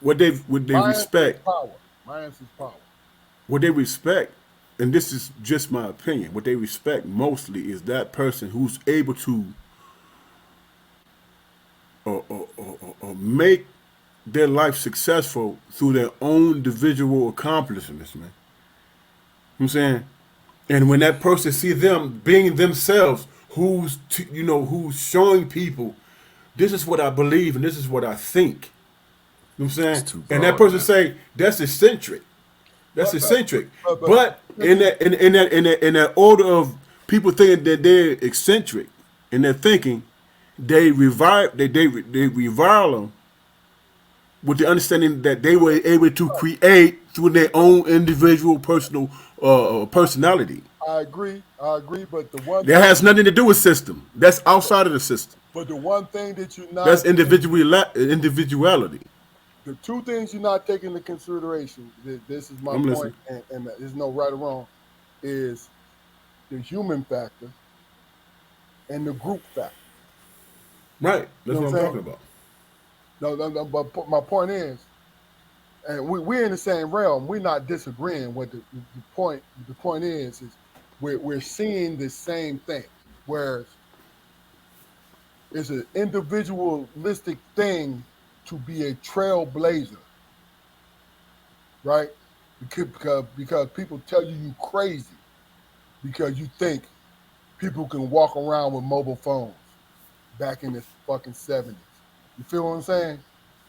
what they My answer is respect? power. My answer is power. What they respect, and this is just my opinion. What they respect mostly is that person who's able to make their life successful through their own individual accomplishments, man. You know what I'm saying? And when that person see them being themselves, who's showing people, this is what I believe and this is what I think. You know what I'm It's saying? too And that broad, person man. say that's eccentric. That's But but eccentric. but But in that order of people thinking that they're eccentric in their thinking, they revile them with the understanding that they were able to create through their own individual personal personality. I agree. I agree. But the one That thing, has nothing to do with system. That's outside of the system. but the one thing that you're That's not taking, individuality. the two things you're not taking into consideration. This is my I'm point, listening. and there's no right or wrong. Is the human factor and the group factor. Right. You That's know what what I'm I'm talking saying? about. No. But my point is, and we're in the same realm. We're not disagreeing. What the point is we're seeing the same thing. Whereas it's an individualistic thing to be a trailblazer, right? Because people tell you crazy because you think people can walk around with mobile phones back in the fucking 70s. You feel what I'm saying?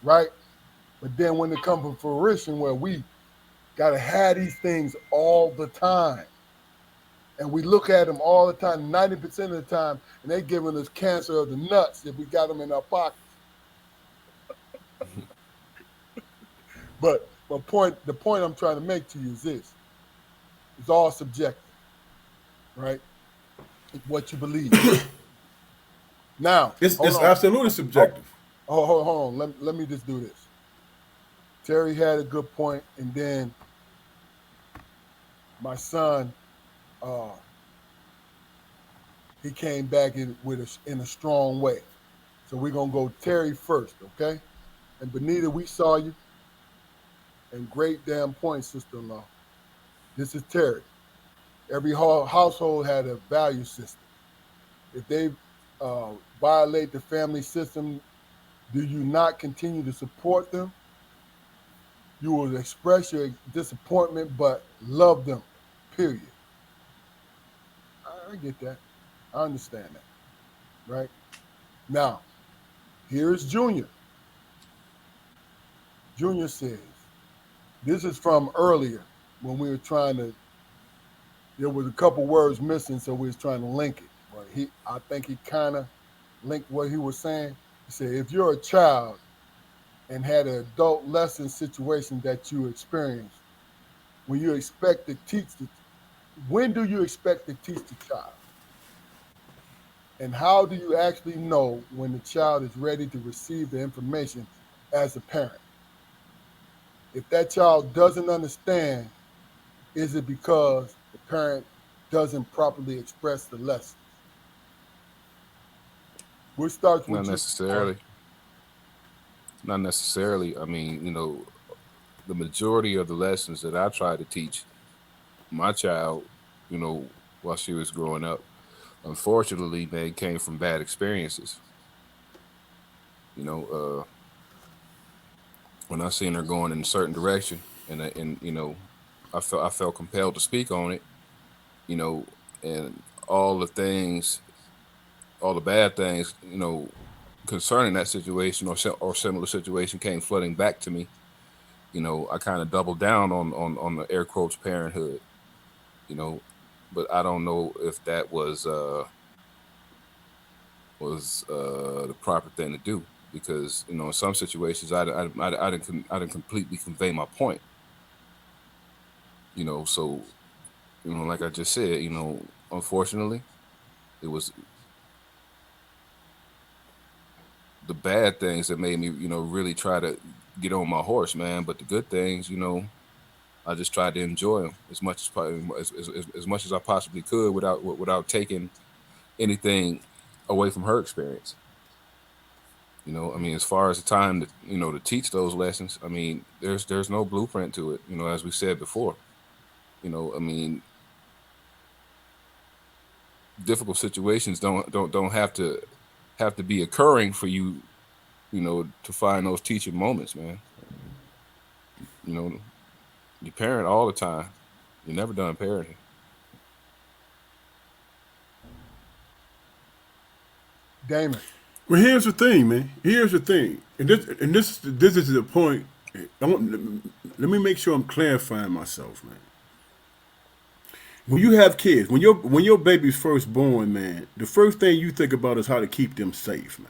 Right? But then when it comes to fruition where we gotta have these things all the time. And we look at them all the time, 90% of the time, and they giving us cancer of the nuts if we got them in our pockets. But the point I'm trying to make to you is this: it's all subjective, right? It's what you believe. Now, hold It's on, absolutely hold, subjective. hold on. Let me just do this. Terry had a good point, and then my son, uh, he came back in a strong way. So we're gonna go Terry first, okay? And Benita, we saw you, and great damn point, sister-in-law. This is Terry. Every household had a value system. If they violate the family system, do you not continue to support them? You will express your disappointment, but love them. Period. I get that. I understand that. Right now, here's Junior. Junior says, this is from earlier when we were trying to. There was a couple words missing, so we was trying to link it. But I think he kind of linked what he was saying. He said, if you're a child and had an adult lesson situation that you experienced, when you expect to teach the, when do you expect to teach the child? And how do you actually know when the child is ready to receive the information as a parent? If that child doesn't understand, is it because the parent doesn't properly express the lesson? We'll start Not with you. Or necessarily. Not necessarily. I mean, the majority of the lessons that I try to teach my child, you know, while she was growing up, unfortunately, they came from bad experiences. You know, when I seen her going in a certain direction, and I felt compelled to speak on it. You know, and all the things, all the bad things, concerning that situation or similar situation came flooding back to me. I kind of doubled down on the air quotes parenthood. You know, but I don't know if that was the proper thing to do because in some situations I didn't completely convey my point. So like I just said, unfortunately it was the bad things that made me really try to get on my horse, man. But the good things, I just tried to enjoy them as much as much as I possibly could without taking anything away from her experience. I mean, as far as the time to to teach those lessons, I mean, there's no blueprint to it. As we said before. I mean, difficult situations don't have to be occurring for you, to find those teaching moments, man. You know, you parent all the time. You're never done parenting. Damon. Well, here's the thing, man. Here's the thing, and this is the point. Let me make sure I'm clarifying myself, man. When you have kids, when your baby's first born, man, the first thing you think about is how to keep them safe, man,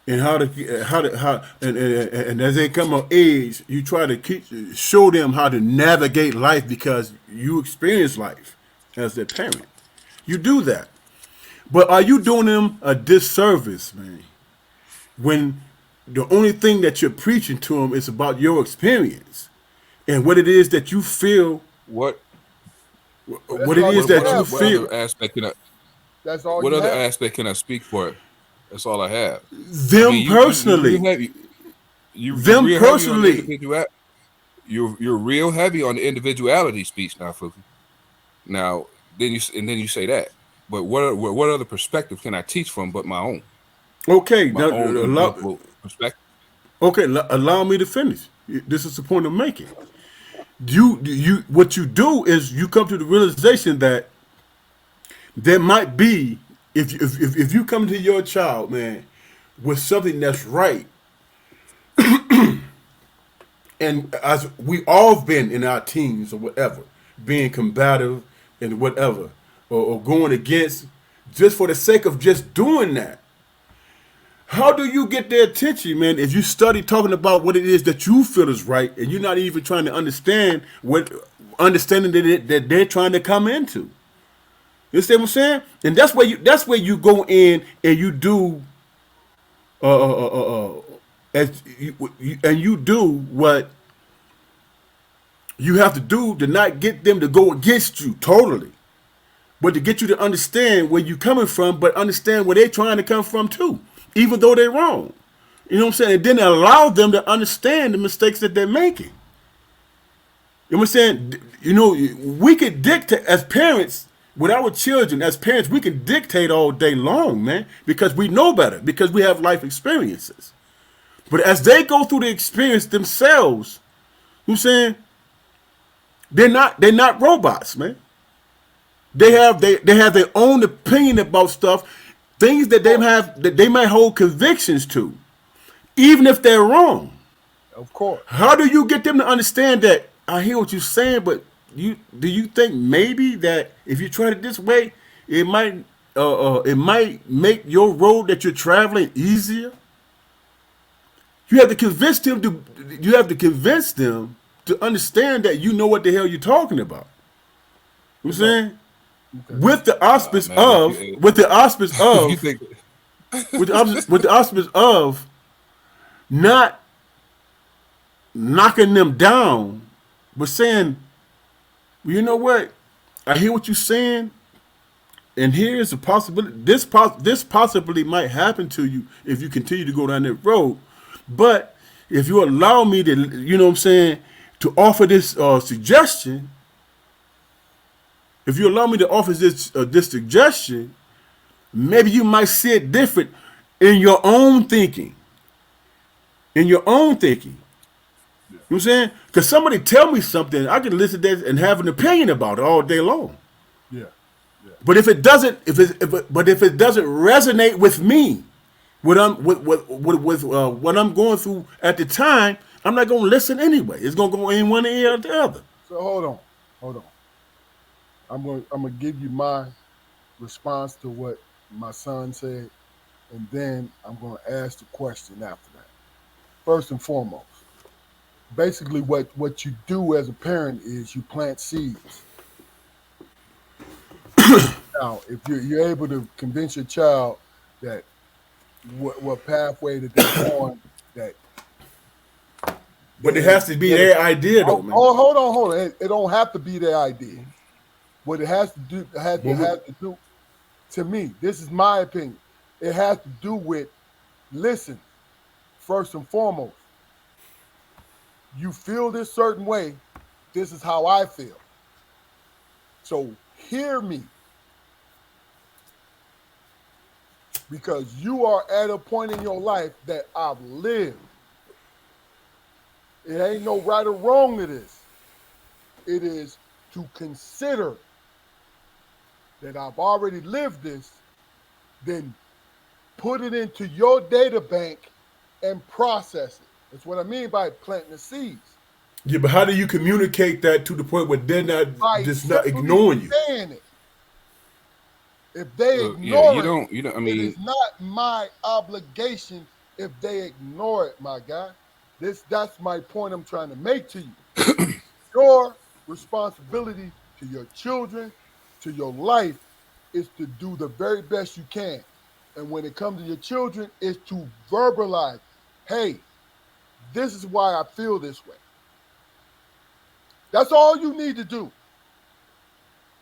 and and as they come of age, you try to show them how to navigate life because you experience life as their parent. You do that, but are you doing them a disservice, man? When the only thing that you're preaching to them is about your experience and what it is that you feel, What That's what it all is you that you have, what bro. feel. other aspect can I That's all what you other have. aspect can I speak for? That's all I have. I Them mean, you real personally, heavy. You them real heavy on the personally. individual. You're real heavy on the individuality speech now, Fuki. Now, then you say that. But what other perspective can I teach from but my own? Okay, My now own individual perspective. allow me to finish. This is the point I'm making. What you do is you come to the realization that there might be, if you come to your child, man, with something that's right, and as we all have been in our teens or whatever, being combative and whatever, or going against just for the sake of just doing that. How do you get their attention, man, if you study talking about what it is that you feel is right and you're not even trying to understanding that they're trying to come into? You see what I'm saying? And that's where you go in and you do and you do what you have to do to not get them to go against you totally, but to get you to understand where you're coming from, but understand where they're trying to come from too, even though they're wrong. You know what I'm saying? And then allow them to understand the mistakes that they're making. You know what I'm saying? We could dictate as parents with our children. As parents, we can dictate all day long, man, because we know better, because we have life experiences. But as they go through the experience themselves, you know what I'm saying, they're not robots, man. They have their own opinion about stuff, things that they might hold convictions to, even if they're wrong. Of course. How do you get them to understand that? I hear what you're saying, but do you think maybe that if you try it this way, it might make your road that you're traveling easier? You have to convince them to understand that you know what the hell you're talking about. You know what I'm saying? Okay. With the auspice Man, of with the auspice you of think with the auspice of not knocking them down, but saying, well, you know what? I hear what you're saying, and here's a possibility. This possibly might happen to you if you continue to go down that road. But if you allow me to, you know what I'm saying, to offer this suggestion, if you allow me to offer this suggestion, maybe you might see it different in your own thinking. In your own thinking. You know what I'm saying? Because somebody tell me something, I can listen to that and have an opinion about it all day long. Yeah. But if it doesn't, if it doesn't resonate with me, what I'm going through at the time, I'm not going to listen anyway. It's going to go in one ear or the other. So hold on. I'm gonna give you my response to what my son said, and then I'm gonna ask the question after that. First and foremost, basically what you do as a parent is you plant seeds. Now, if you're able to convince your child that what pathway that they're on, that But it has to be Yeah. their idea, though, man. Oh, hold on. It don't have to be their idea. What it has to do, has to do, to me, this is my opinion. It has to do with, listen, first and foremost, you feel this certain way, this is how I feel. So hear me. Because you are at a point in your life that I've lived. It ain't no right or wrong to this. It is to consider that I've already lived this, then put it into your data bank and process it. That's what I mean by planting the seeds. Yeah, but how do you communicate that to the point where they're not By just not simply ignoring you? saying it. If they Yeah, ignore you it, don't. I it mean, is not my obligation if they ignore it, my guy. That's my point I'm trying to make to you. Your responsibility to your children, to your life, is to do the very best you can. And when it comes to your children, is to verbalize, hey, this is why I feel this way. That's all you need to do.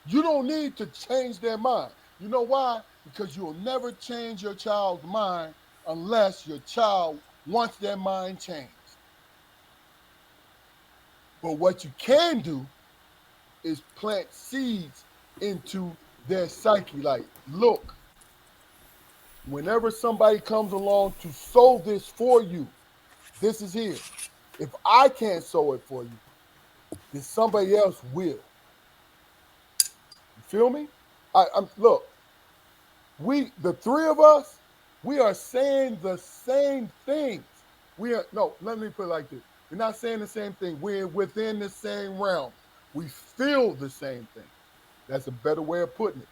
You don't need to change their mind. You know why? Because you'll never change your child's mind unless your child wants their mind changed. But what you can do is plant seeds into their psyche. Like, look, whenever somebody comes along to sow this for you, this is here. If I can't sow it for you, then somebody else will. You feel me? Look, the three of us, we are saying the same things. Let me put it like this. We're not saying the same thing. We're within the same realm. We feel the same thing. That's a better way of putting it.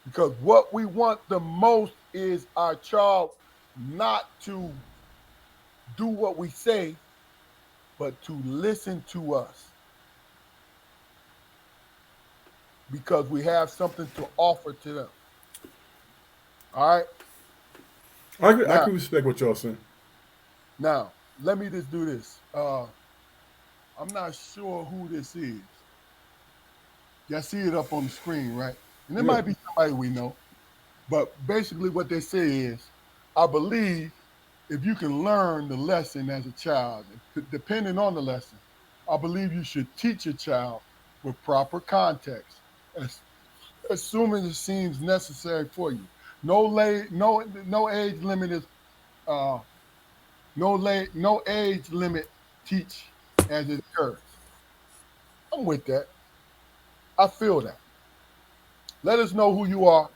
Because what we want the most is our child not to do what we say, but to listen to us. Because we have something to offer to them. All right? I can respect what y'all saying. Now, let me just do this. I'm not sure who this is. Y'all see it up on the screen, right? And it might be somebody we know. But basically what they say is, I believe if you can learn the lesson as a child, depending on the lesson, I believe you should teach a child with proper context, assuming it seems necessary for you. No age limit is no age limit teach as it occurs. I'm with that. I feel that. Let us know who you are.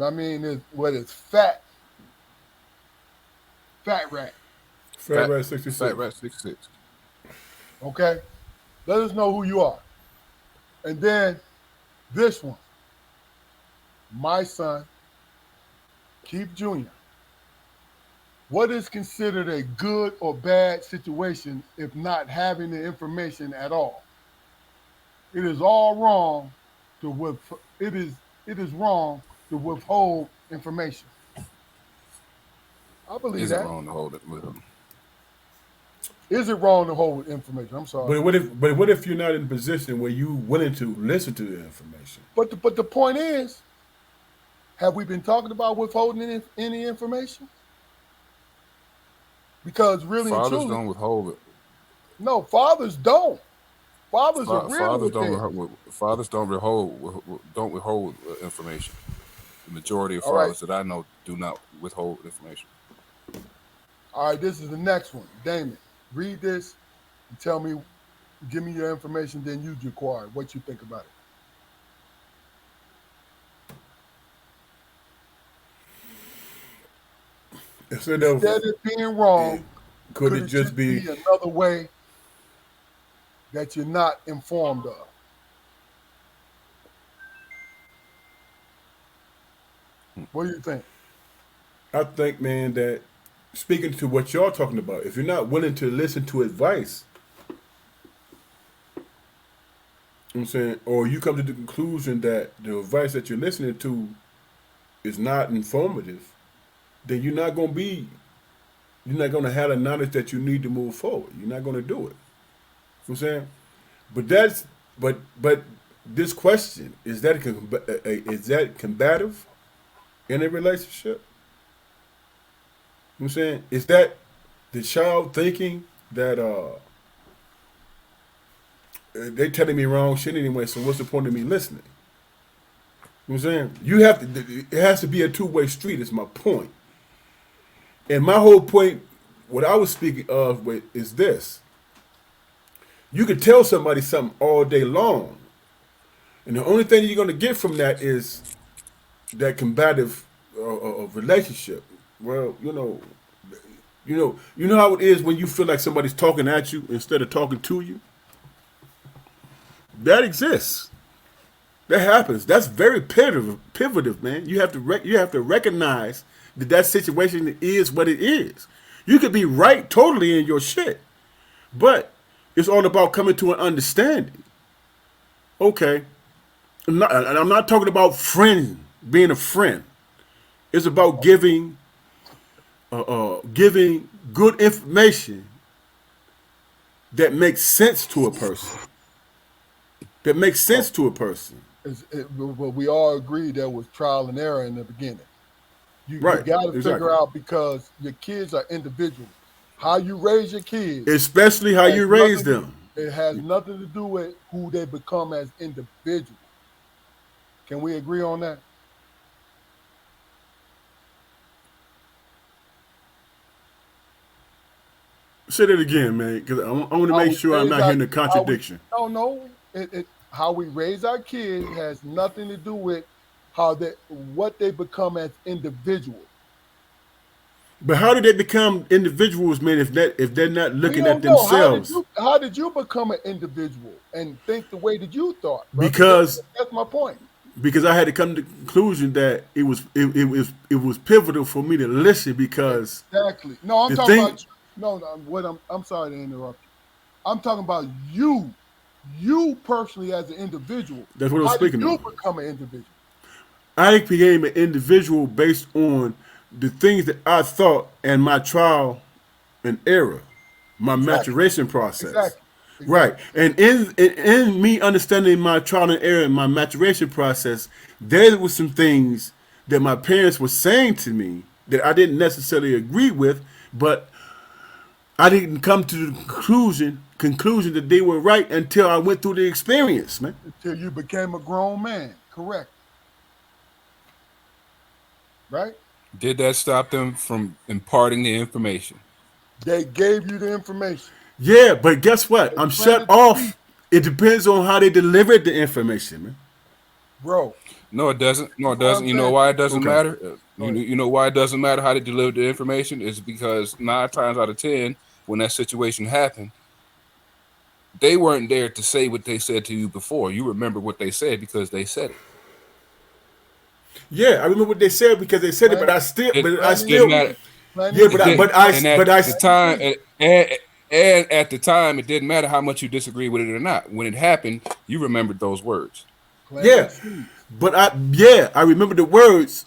I mean, it's Fat Rat. Fat Rat 66. Fat Rat 66. Okay? Let us know who you are. And then this one. My son, Keith Jr. What is considered a good or bad situation if not having the information at all? It is all wrong it is wrong to withhold information. I believe Is that. it wrong to hold it with them? Is it wrong to hold information? I'm sorry. But what if you're not in a position where you willing to listen to the information? But the point is, have we been talking about withholding any information? Because really and Fathers truly, don't withhold it. no, fathers don't. Fathers are real Fathers with don't it. fathers don't withhold information. The majority of All right. fathers that I know do not withhold information. All right, this is the next one. Damon, read this and tell me, give me your information, then you, Jaquar, what you think about it. Instead of being wrong, could it just be another way that you're not informed of? What do you think? I think, man, that speaking to what y'all talking about, if you're not willing to listen to advice, you know what I'm saying, or you come to the conclusion that the advice that you're listening to is not informative, then you're not going to be you're not going to have the knowledge that you need to move forward. You're not going to do it. You know what I'm saying? But that's but this question is that combative in a relationship? You know what I'm saying? Is that the child thinking that they telling me wrong shit anyway, so what's the point of me listening? You know what I'm saying? You have to. It has to be a two-way street. Is my point. And my whole point, what I was speaking of, is this: you can tell somebody something all day long, and the only thing you're going to get from that is that combative relationship. Well, you know how it is when you feel like somebody's talking at you instead of talking to you. That exists. That happens. That's very pivotal, man. You have to recognize that situation is what it is. You could be right totally in your shit, but it's all about coming to an understanding. Okay, I'm not talking about being a friend. It's about giving good information that makes sense to a person. But we all agree there was trial and error in the beginning. You Right, got to exactly. figure out, because your kids are individuals. How you raise your kids, Especially how you raise them. it has nothing to do with who they become as individuals. Can we agree on that? Say that again, man, because I want to make sure I'm not hearing the contradiction. No. How we raise our kids has nothing to do with what they become as individuals. But how did they become individuals, man, if they're not We looking don't at know. themselves? How did you become an individual and think the way that you thought? Brother? Because that's my point. Because I had to come to the conclusion that it was pivotal for me to listen, because Exactly. No, I'm the talking thing- about you. No. I'm sorry to interrupt you. I'm talking about you personally as an individual. That's what I'm How speaking did you of. become an individual? I became an individual based on the things that I thought and my trial and error, my maturation process. Exactly. Right. And in me understanding my trial and error and my maturation process, there was some things that my parents were saying to me that I didn't necessarily agree with, but I didn't come to the conclusion that they were right until I went through the experience, man. Until you became a grown man. Correct. Right? Did that stop them from imparting the information? They gave you the information. Yeah, but guess what? I'm shut planted the off. seed. It depends on how they delivered the information, man. Bro, No, it doesn't. No, it That's what doesn't. I'm You know saying. why it doesn't Okay. matter? Go ahead. You know why it doesn't matter how they deliver the information? Is because 9 times out of 10, when that situation happened, they weren't there to say what they said to you before. You remember what they said because they said it. Yeah, I remember what they said because they said it, but I still, It but I didn't still, matter. yeah, but I, but I, And at but I, the time, and at the time, it didn't matter how much you disagree with it or not. When it happened, you remembered those words. yeah, but I remember the words.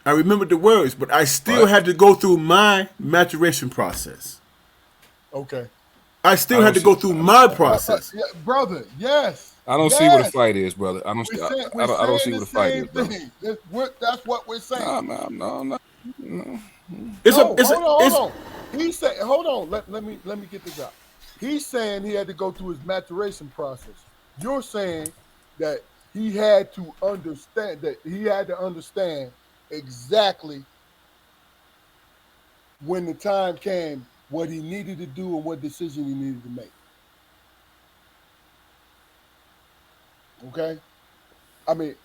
I remember the words, but I still Right. had to go through my maturation process. Okay. I still I had to don't go through my process. Yeah, brother, yes. I don't see what a fight is, brother. I don't. We're saying, I don't see what a fight is, brother. thing. That's what we're saying. No. It's No, a, it's hold a, it's, on. He's saying, hold on. Let me get this out. He's saying he had to go through his maturation process. You're saying that he had to understand exactly when the time came what he needed to do and what decision he needed to make. Okay? I mean,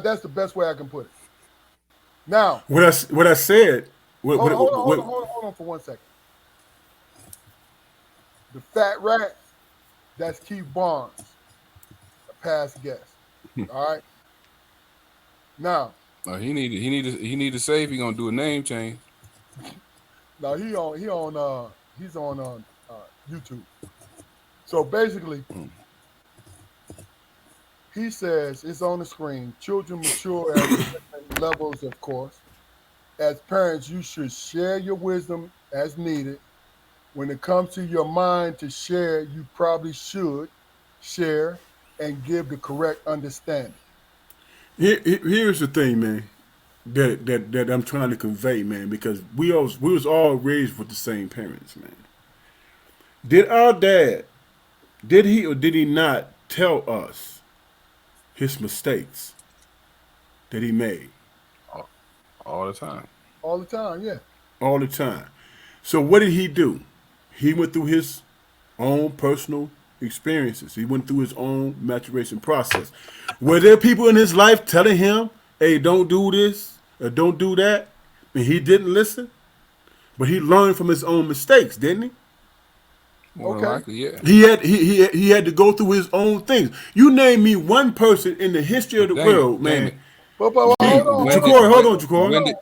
that's the best way I can put it. Now, what I said. hold on for 1 second. The fat rat, that's Keith Barnes, a past guest. All right. Now, He need to say if he gonna do a name change. now he's on YouTube. So basically, he says it's on the screen. Children mature at different levels, of course. as parents, you should share your wisdom as needed. When it comes to your mind to share, you probably should share and give the correct understanding. Here's the thing, man. That I'm trying to convey, man, because we was all raised with the same parents, man. Did our dad, did he or did he not tell us his mistakes that he made all, all the time. All the time, yeah. all the time? So what did he do? He went through his own personal experiences. He went through his own maturation process. Were there people in his life telling him, "Hey, don't do this or don't do that," and he didn't listen? But he learned from his own mistakes, didn't he? More than Okay. likely, yeah. He had to go through his own things. You name me one person in the history of the Dang it, world, dang man. it. But hold on, When did Ja'Cory, hold on, when, when Ja'Cory. did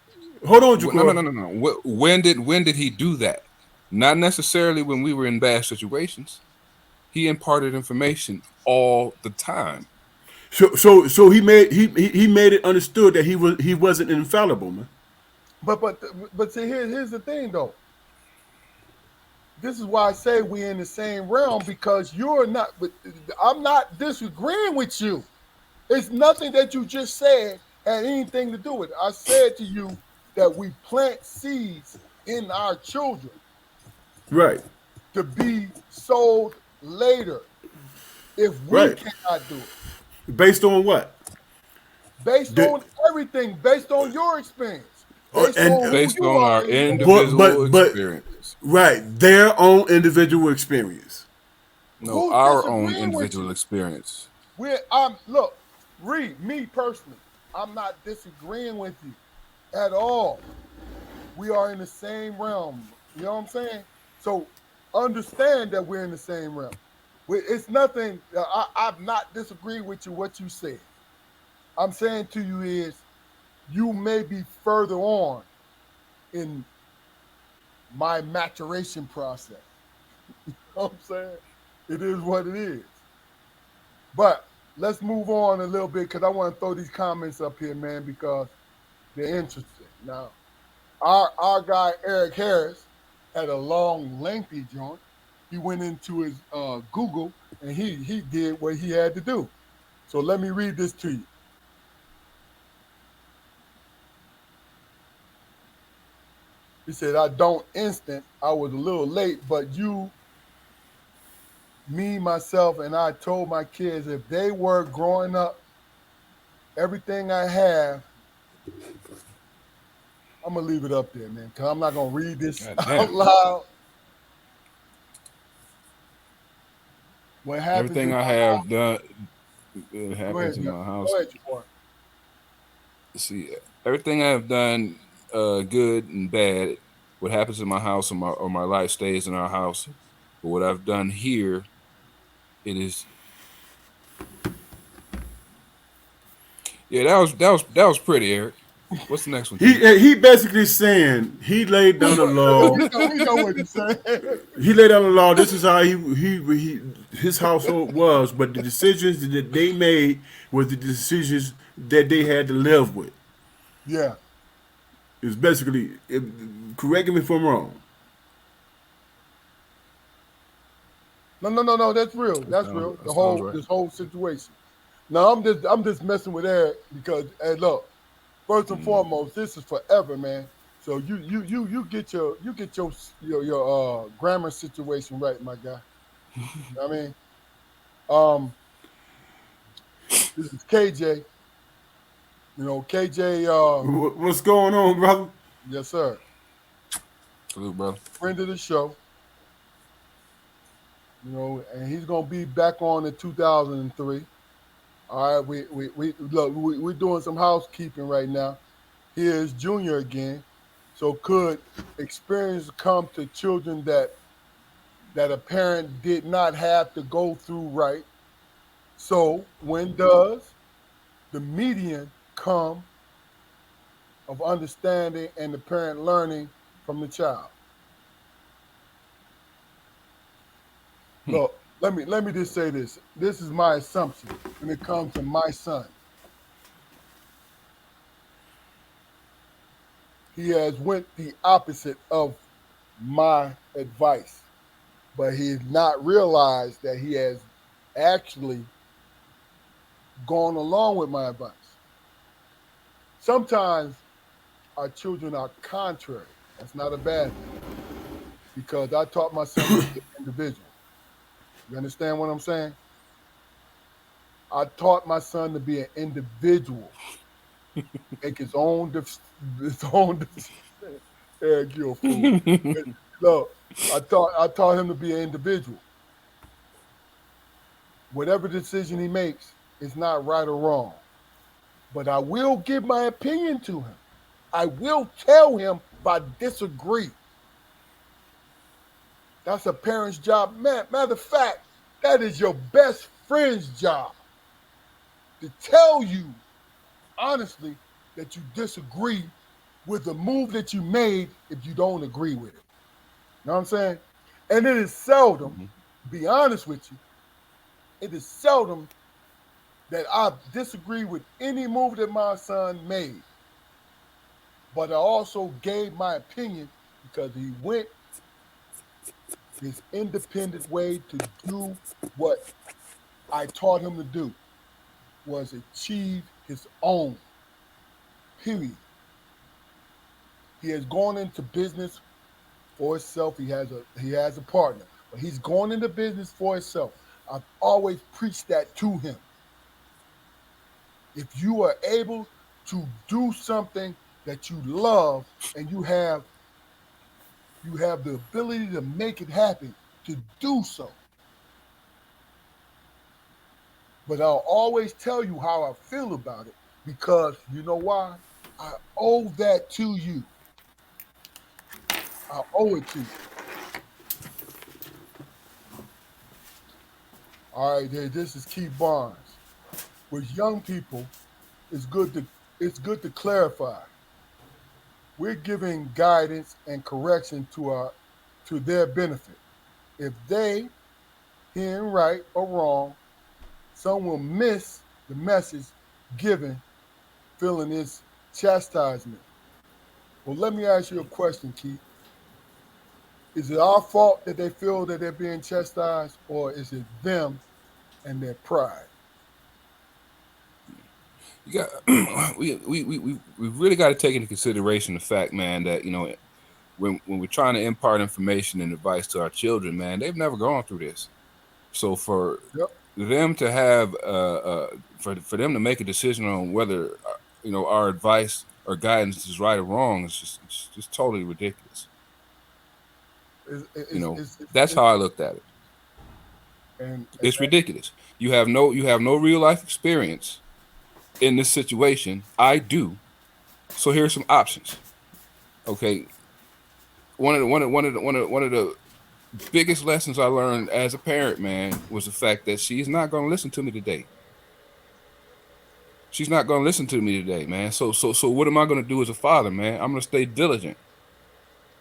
Hold on, no, no, Ja'Cory. no, no, no. When did he do that? Not necessarily when we were in bad situations. He imparted information all the time. So he made it understood that he wasn't infallible, man. but but but see, here's the thing though. This is why I say we in the same realm because you're not. But I'm not disagreeing with you. It's nothing that you just said had anything to do with it. I said to you that we plant seeds in our children Right, to be sold later if we right. cannot do it. Based on what? Based The, on everything, based on your experience, based and on who Based you on are our in your individual but experiences. right, their own individual experience. No, who's our own disagreeing with individual you. experience. I'm look, read me personally. I'm not disagreeing with you at all. We are in the same realm. You know what I'm saying? So understand that we're in the same realm. It's nothing. I'm not disagreeing with you what you said. I'm saying to you is you may be further on in my maturation process. You know what I'm saying? It is what it is. But let's move on a little bit because I want to throw these comments up here, man, because they're interesting. Now, our guy Eric Harris had a long, lengthy joint. He went into his Google and he did what he had to do. So let me read this to you. He said, I don't instant. I was a little late, but you, me, myself, and I told my kids if they were growing up, everything I have, I'm gonna leave it up there, man, because I'm not gonna read this God out damn. loud. What happens in Everything I my house? have done, it Go happens ahead, in Jeff. my house. Go ahead, Jafar. See, everything I have done, good and bad, what happens in my house or my life stays in our house. But what I've done here, it is yeah. That was pretty, Eric. What's the next one, King? He basically saying he laid down the law. We know what he's saying. He laid down the law. This is how he his household was, but the decisions that they made was the decisions that they had to live with. Yeah. It's basically, correct me if I'm wrong. No. That's real. That That's sounds, real. that sounds right. This whole situation. Now I'm just messing with Eric because hey, look. First and Mm. foremost, this is forever, man. So you get your grammar situation right, my guy. I mean, um, this is KJ. You know, KJ. What's going on, brother? Yes, sir. Salute, brother. Friend of the show. You know, and he's gonna be back on in 2003. All right, we look, we're doing some housekeeping right now. Here's Junior again. So could experience come to children that a parent did not have to go through right? So when does the median come of understanding and the parent learning from the child? Hmm. Look, let me just say this. This is my assumption when it comes to my son. he has went the opposite of my advice, but he has not realized that he has actually gone along with my advice. Sometimes our children are contrary. That's not a bad thing because I taught my son to be an individual. You understand what I'm saying? I taught my son to be an individual, make his own decision. Eric, you're a fool. Look, I taught him to be an individual. Whatever decision he makes is not right or wrong. But I will give my opinion to him. I will tell him if I disagree. That's a parent's job. Matter of fact, that is your best friend's job to tell you honestly that you disagree with the move that you made if you don't agree with it. You know what I'm saying? And it is seldom, Mhm. to be honest with you, it is seldom that I disagree with any move that my son made. But I also gave my opinion because he went his independent way to do what I taught him to do was achieve his own. Period. He has gone into business for himself. He has a partner, but he's going into business for himself. I've always preached that to him. If you are able to do something that you love and you have the ability to make it happen, to do so. But I'll always tell you how I feel about it because you know why? I owe that to you. I owe it to you. All right, this is Keith Barnes. With young people, it's good to it's good to clarify. We're giving guidance and correction to their benefit. If they hearing right or wrong, some will miss the message given, feeling it's chastisement. Well, let me ask you a question, Keith. Is it our fault that they feel that they're being chastised, or is it them and their pride? You got we really got to take into consideration the fact, man, that when we're trying to impart information and advice to our children, man, they've never gone through this. So for Yep. them to have for them to make a decision on whether our advice or guidance is right or wrong is just totally ridiculous. Is You is know, is, is, that's is how I looked at it. and It's ridiculous. You have no real life experience in this situation. I do. So here's some options. Okay, one of the biggest lessons I learned as a parent, man, was the fact that she's not going to listen to me today. She's not going to listen to me today, man. So what am I going to do as a father, man? I'm going to stay diligent.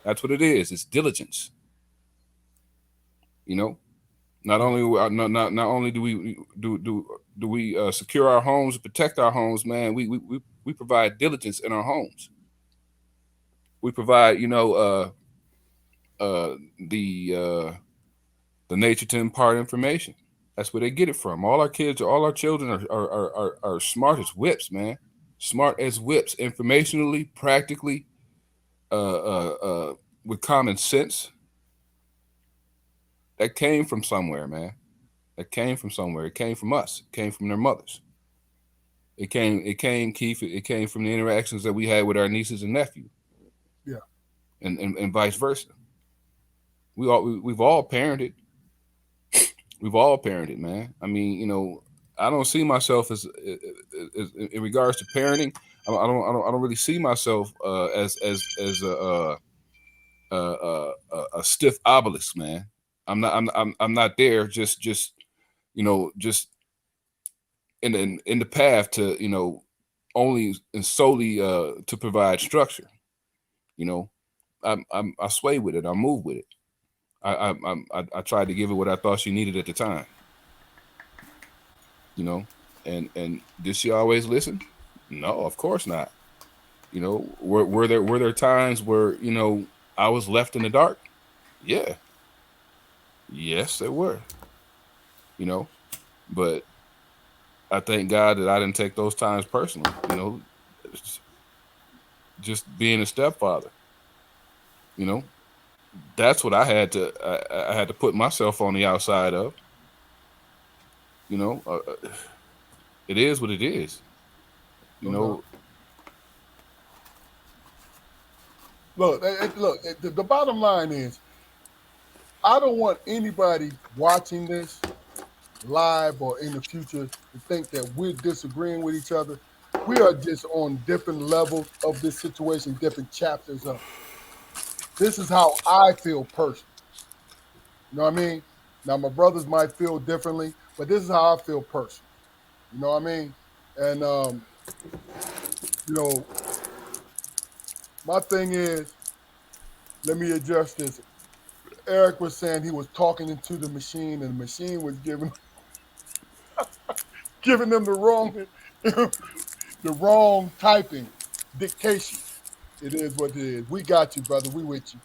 That's what it is. It's diligence. You know, not yeah, only not only do we secure our homes, protect our homes, man. We provide diligence in our homes. We provide, uh, the nature to impart information. That's where they get it from. All our children are smart as whips, man. Smart as whips, informationally, practically, with common sense. That came from somewhere, man. That came from somewhere. It came from us. It came from their mothers. It came, Keith. It came from the interactions that we had with our nieces and nephews, yeah. and vice versa. We've all parented. We've all parented, man. I mean, I don't see myself as in regards to parenting. I don't really see myself as a stiff obelisk, man. I'm not there. Just in the path to only and solely to provide structure. You know, I sway with it. I move with it. I tried to give her what I thought she needed at the time. You know, and did she always listen? No, of course not. You know, were there times where I was left in the dark? Yeah, yes, there were. You know, but I thank God that I didn't take those times personally. It's just being a stepfather. You know, that's what I had to put myself on the outside of. You know, it is what it is. You No doubt. know, Look, the bottom line is, I don't want anybody watching this live or in the future to think that we're disagreeing with each other. We are just on different levels of this situation, different chapters of it. This is how I feel personally. You know what I mean? Now, my brothers might feel differently, but this is how I feel personally. You know what I mean? And, you know, my thing is, let me adjust this. Eric was saying he was talking into the machine, and the machine was giving them the wrong the wrong typing dictation. It is what it is. We got you, brother. We with you.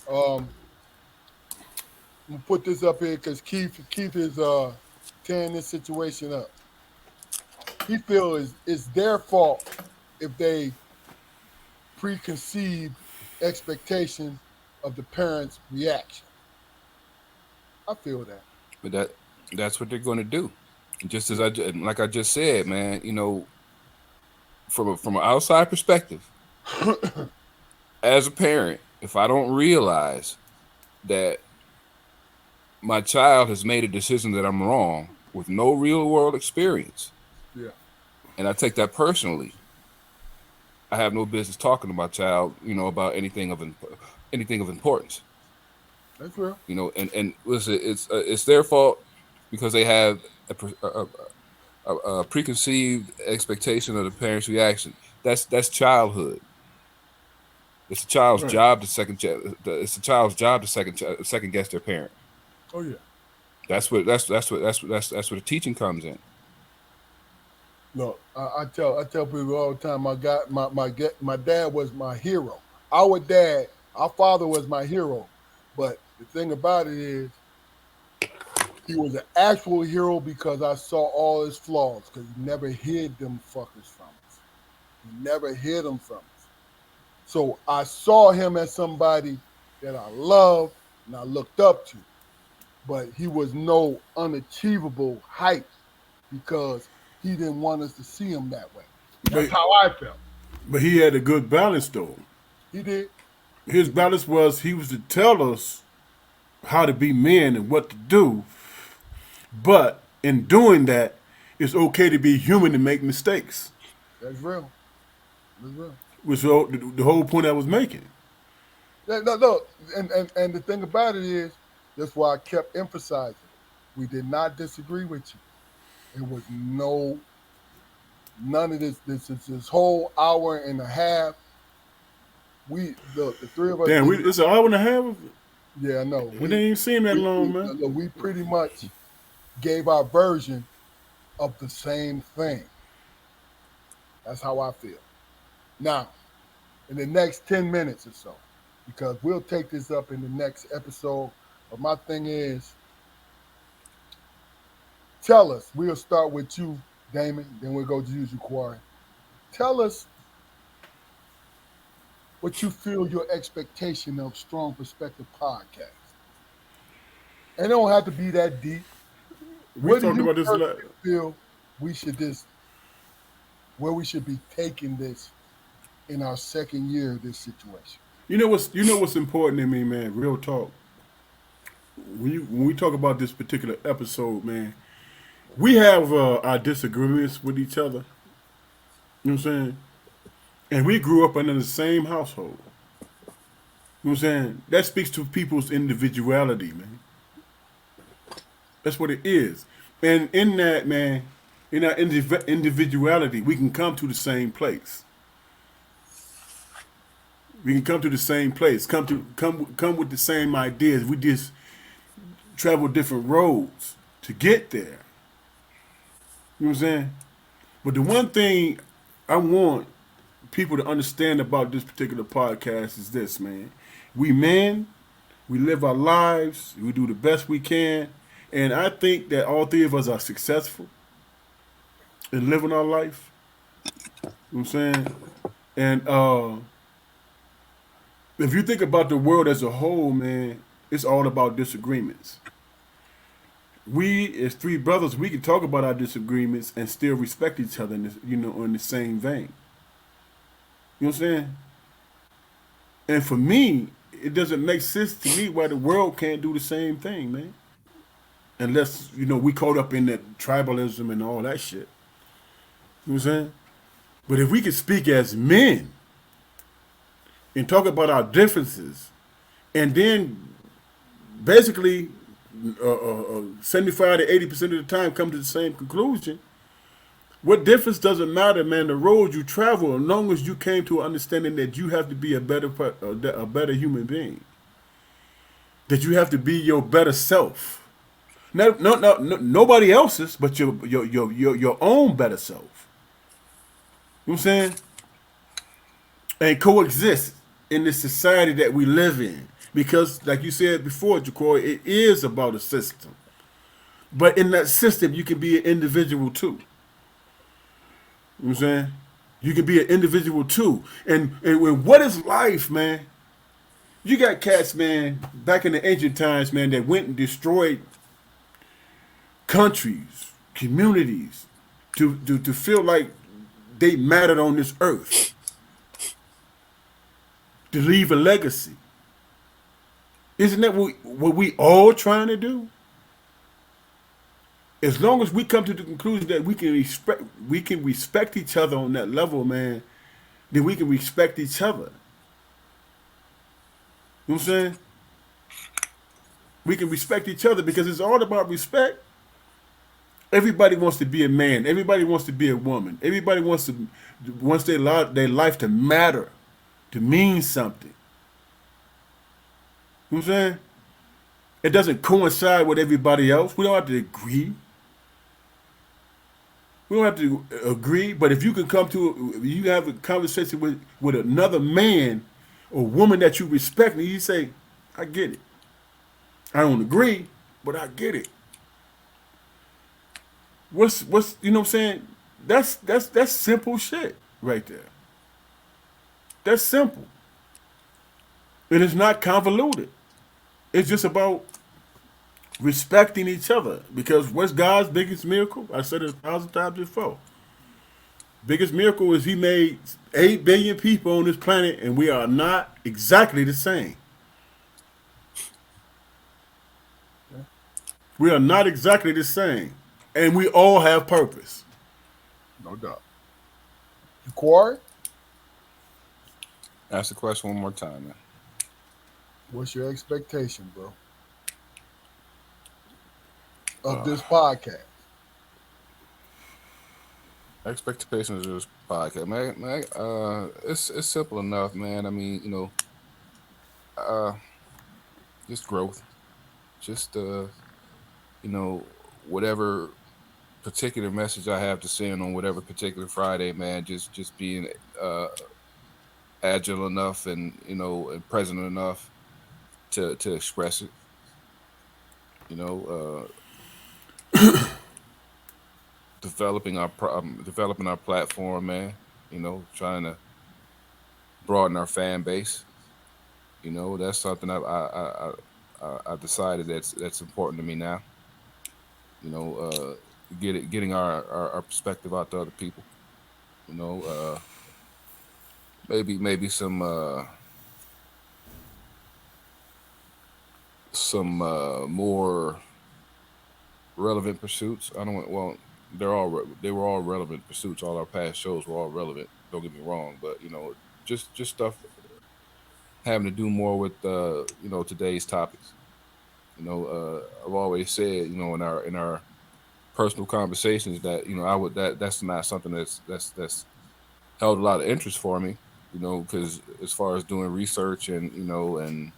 I'm gonna put this up here because Keith is tearing this situation up. He feels it's their fault if they preconceived expectations of the parents' reaction. I feel that. but that's what they're going to do. Just as like I just said, man. From an outside perspective, as a parent, if I don't realize that my child has made a decision that I'm wrong with no real world experience, Yeah, and I take that personally, I have no business talking to my child, about anything of importance. that's real. And listen, it's their fault because they have a preconceived expectation of the parents' reaction. That's childhood. It's a child's Right. job to it's a child's job to second guess their parent. Oh yeah. That's where the teaching comes in. Look, I tell people all the time. My dad was my hero. Our dad, our father was my hero. But the thing about it is, he was an actual hero because I saw all his flaws. Because he never hid them fuckers from us. He never hid them from us. So I saw him as somebody that I loved and I looked up to. But he was no unachievable height because he didn't want us to see him that way. That's But how I felt. but he had a good balance though. He did. His balance was he was to tell us how to be men and what to do, but in doing that, it's okay to be human and make mistakes. That's real. That's real. Was the whole point I was making. Yeah, no, and the thing about it is, that's why I kept emphasizing. We did not disagree with you. It was none of this. This whole hour and a half. The three of us. Damn, it's an hour and a half. Yeah, I know. We didn't even seem that long, man. We pretty much gave our version of the same thing. That's how I feel. Now, in the next 10 minutes or so, because we'll take this up in the next episode. But my thing is, tell us. We'll start with you, Damon, then we'll go to you, Quarry. Tell us what you feel your expectation of Strong Perspective Podcast. And it don't have to be that deep. We What do talked you about this. personally feel we should where we should be taking this in our second year of this situation? You know what's important to me, man. Real talk. When we talk about this particular episode, man, we have our disagreements with each other. You know what I'm saying? And we grew up under the same household. You know what I'm saying? That speaks to people's individuality, man. That's what it is. And in that, man, in our individuality, we can come to the same place. We can come to the same place. Come with the same ideas. We just travel different roads to get there. You know what I'm saying? But the one thing I want people to understand about this particular podcast is this, man. We men, we live our lives, we do the best we can, and I think that all three of us are successful in living our life. You know what I'm saying? And if you think about the world as a whole, man, it's all about disagreements. We, as three brothers, we can talk about our disagreements and still respect each other in this, in the same vein. You know what I'm saying? And for me, it doesn't make sense to me why the world can't do the same thing, man. Unless, we caught up in that tribalism and all that shit. You know what I'm saying? But if we could speak as men and talk about our differences and then basically 75 to 80% of the time come to the same conclusion, what difference does it matter, man? The road you travel, as long as you came to an understanding that you have to be a better human being, that you have to be your better self. No, nobody else's, but your own better self. You know what I'm saying? And coexist in this society that we live in. Because, like you said before, Jacory, it is about a system. But in that system, you can be an individual too. You know what I'm saying? You can be an individual too. And what is life, man? You got cats, man, back in the ancient times, man, that went and destroyed countries, communities, to feel like they mattered on this earth, to leave a legacy. Isn't that what we all trying to do? As long as we come to the conclusion that we can respect each other on that level, man, then we can respect each other. You know what I'm saying? We can respect each other because it's all about respect. Everybody wants to be a man. Everybody wants to be a woman. Everybody wants their life to matter, to mean something. You know what I'm saying? It doesn't coincide with everybody else. We don't have to agree. We don't have to agree, but if you can you have a conversation with another man or woman that you respect, and you say, I get it. I don't agree, but I get it. What's you know what I'm saying? That's simple shit right there. That's simple. And it's not convoluted. It's just about respecting each other. Because what's God's biggest miracle? I said it 1,000 times before. Biggest miracle is He made 8 billion people on this planet, and we are not exactly the same. We are not exactly the same. And we all have purpose. No doubt. Jacory, Ask the question one more time, man. what's your expectation, bro, of this podcast? Expectations of this podcast, man. It's simple enough, man. I mean, just growth, just whatever particular message I have to send on whatever particular Friday, man. Just being agile enough and and present enough to express it. Developing our platform, man. Trying to broaden our fan base. That's something I've decided that's important to me now. Getting our perspective out to other people. Maybe some more relevant pursuits. I don't want well. They were all relevant pursuits. All our past shows were all relevant. Don't get me wrong, but just stuff having to do more with today's topics. I've always said in our personal conversations that that's not something that's held a lot of interest for me. Because as far as doing research and and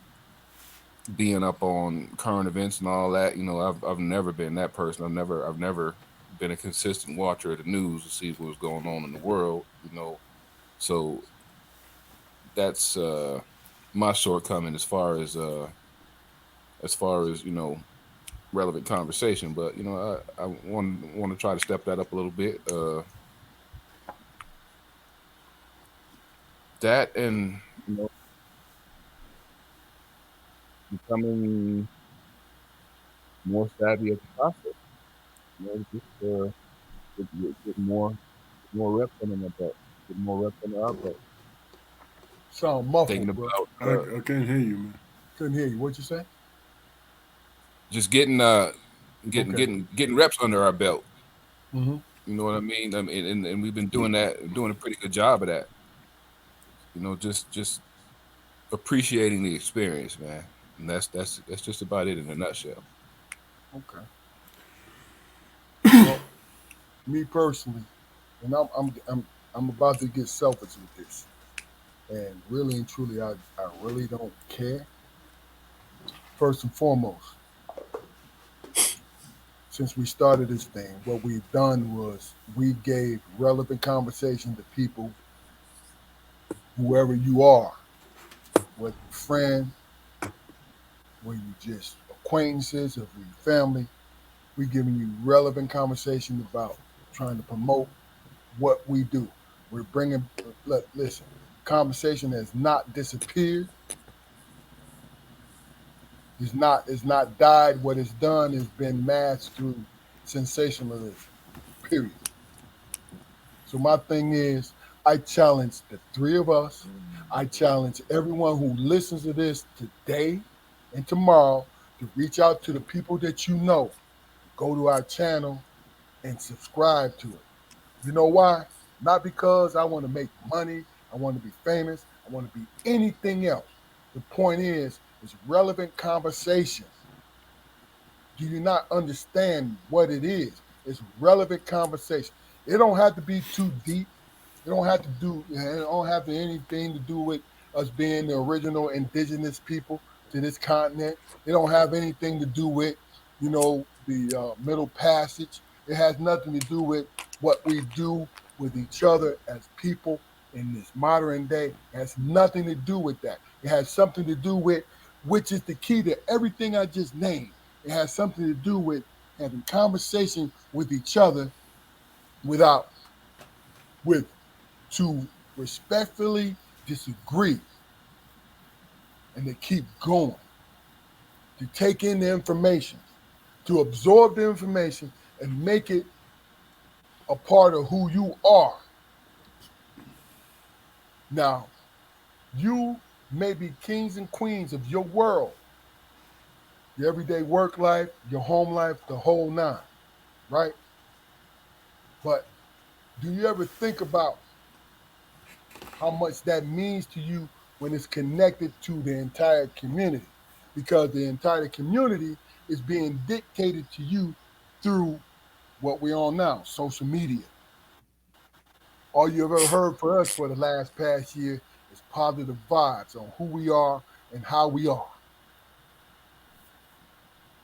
being up on current events and all that, I've never been that person. I've never been a consistent watcher of the news to see what's going on in the world. So that's my shortcoming as far as relevant conversation. But I want to try to step that up a little bit. That and becoming more savvy at the process. Just get more reps under my belt, get more reps under our belt. Sound Thinking muffled, bro. about I can't hear you, man. Couldn't hear you. What you say? just getting Okay. getting reps under our belt. Mm-hmm. You know what I mean? And we've been doing that, doing a pretty good job of that. Just appreciating the experience, man. And that's just about it in a nutshell. Okay. Well, me personally, and I'm about to get selfish with this, and really and truly, I really don't care. First and foremost, since we started this thing, what we've done was we gave relevant conversation to people, whoever you are, whether you're friend, whether you just acquaintances, or you family. We giving you relevant conversation about trying to promote what we do. We're bringing. Listen, conversation has not disappeared. It's not died. What it's done has been masked through sensationalism. Period. So my thing is, I challenge the three of us. I challenge everyone who listens to this today and tomorrow to reach out to the people that you know. Go to our channel and subscribe to it. You know why? Not because I want to make money, I want to be famous, I want to be anything else. The point is, it's relevant conversation. Do you not understand what it is? It's relevant conversation. It don't have to be too deep. It don't have to do. It don't have to anything to do with us being the original indigenous people to this continent. It don't have anything to do with, the Middle Passage. It has nothing to do with what we do with each other as people in this modern day. It has nothing to do with that. It has something to do with, which is the key to everything I just named. It has something to do with having conversation with each other without with to respectfully disagree and to keep going, to take in the information, to absorb the information and make it a part of who you are. Now, you may be kings and queens of your world, your everyday work life, your home life, the whole nine, right? But do you ever think about how much that means to you when it's connected to the entire community? Because the entire community is being dictated to you through what we're on now, social media. All you ever heard for us for the last past year is positive vibes on who we are and how we are,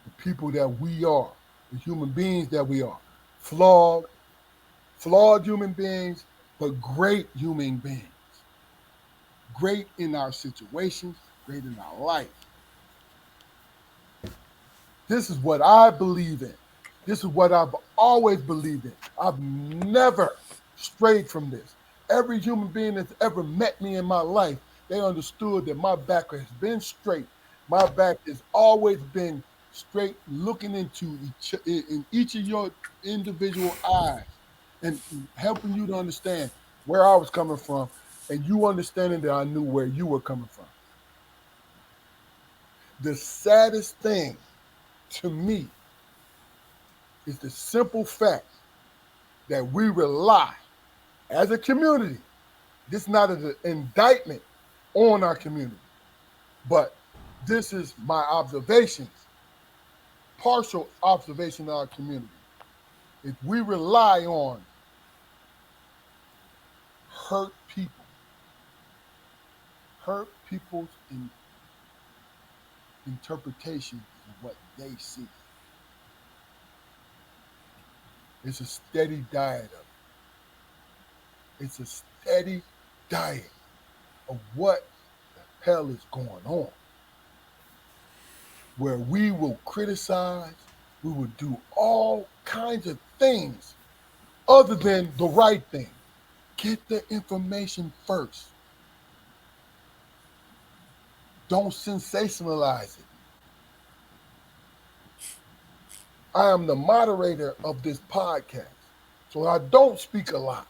the people that we are, the human beings that we are. Flawed, flawed human beings, but great human beings. Great in our situations, great in our life. This is what I believe in. This is what I've always believed in. I've never strayed from this. Every human being that's ever met me in my life, they understood that my back has been straight. My back has always been straight, looking into each of your individual eyes and helping you to understand where I was coming from, and you understanding that I knew where you were coming from. The saddest thing to me is the simple fact that we rely as a community. This is not an indictment on our community, but this is my observations, partial observation of our community. If we rely on hurt people, hurt people's interpretation of what they see, it's a steady diet of it. It's a steady. diet of what the hell is going on, where we will criticize, we will do all kinds of things other than the right thing. Get the information first. Don't sensationalize it. I am the moderator of this podcast, so I don't speak a lot.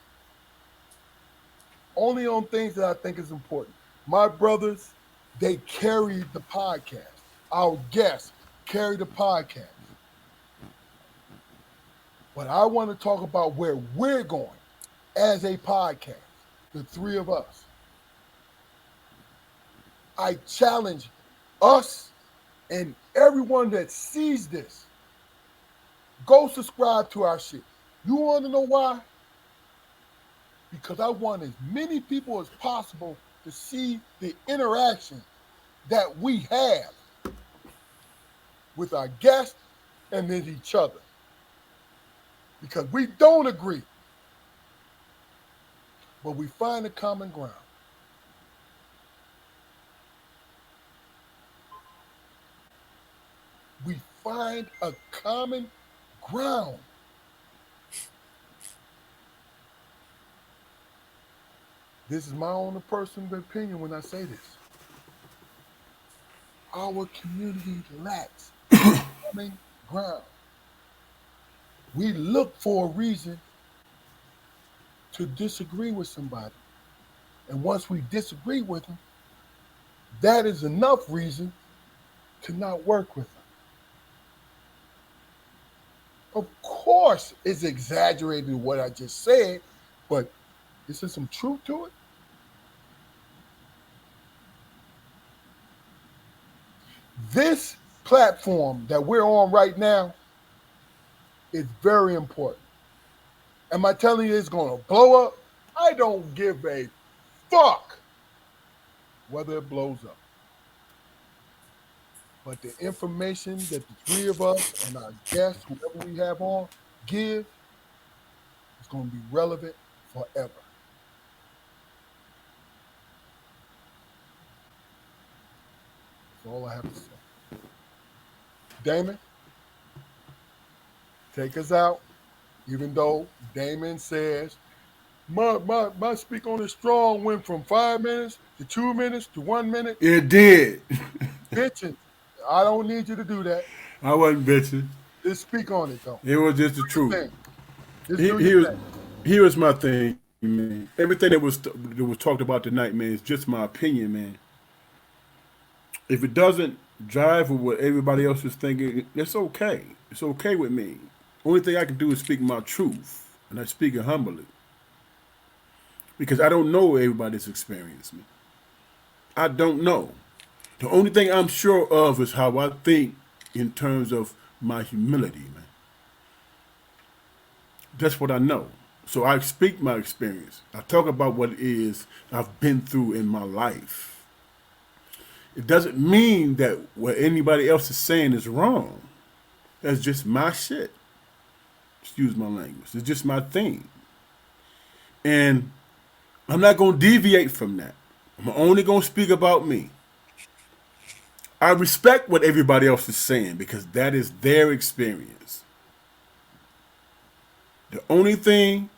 Only on things that I think is important. My brothers, they carry the podcast. Our guests carry the podcast. But I want to talk about where we're going as a podcast, the three of us. I challenge us and everyone that sees this, go subscribe to our shit. You want to know why? Because I want as many people as possible to see the interaction that we have with our guests and with each other. Because we don't agree, but we find a common ground. We find a common ground. This is my own personal opinion when I say this. Our community lacks common ground. We look for a reason to disagree with somebody. And once we disagree with them, that is enough reason to not work with them. Of course, it's exaggerated what I just said, but is there some truth to it? This platform that we're on right now is very important. Am I telling you it's going to blow up? I don't give a fuck whether it blows up. But the information that the three of us and our guests, whoever we have on, give is going to be relevant forever. That's all I have to say. Damon, take us out. Even though Damon says, my speak on it strong went from 5 minutes to 2 minutes to 1 minute. It did. Bitching. I don't need you to do that. I wasn't bitching. Just speak on it, though. It was just the Thing. truth. Just do your thing. Here's my thing, man. Everything that was talked about tonight, man, is just my opinion, man. If it doesn't jive with what everybody else is thinking, it's okay. It's okay with me. Only thing I can do is speak my truth, and I speak it humbly. Because I don't know everybody's experience, man. I don't know. The only thing I'm sure of is how I think in terms of my humility, man. That's what I know. So I speak my experience. I talk about what it is I've been through in my life. It doesn't mean that what anybody else is saying is wrong. That's just my shit. Excuse my language. It's just my thing. And I'm not going to deviate from that. I'm only going to speak about me. I respect what everybody else is saying because that is their experience. The only thing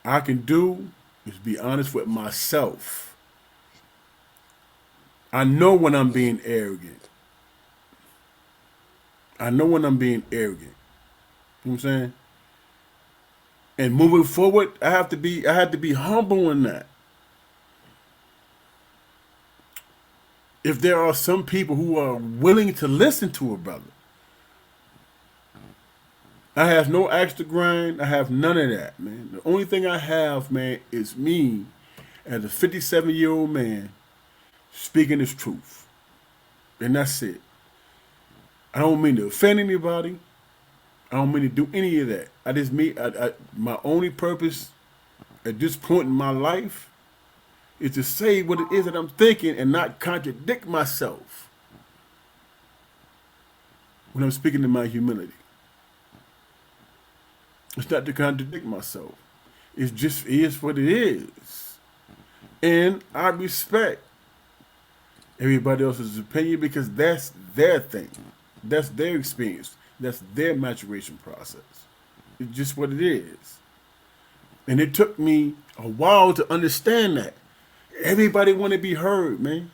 I can do is be honest with myself. I know when I'm being arrogant. I know when I'm being arrogant. You know what I'm saying? And moving forward, I had to be humble in that. If there are some people who are willing to listen to a brother, I have no axe to grind. I have none of that, man. The only thing I have, man, is me as a 57-year-old man speaking his truth. And that's it. I don't mean to offend anybody. I don't mean to do any of that. My only purpose at this point in my life is to say what it is that I'm thinking and not contradict myself when I'm speaking to my humility. It's not to contradict myself. It just is what it is. And I respect everybody else's opinion because that's their thing. That's their experience. That's their maturation process. It's just what it is. And it took me a while to understand that. Everybody want to be heard, man.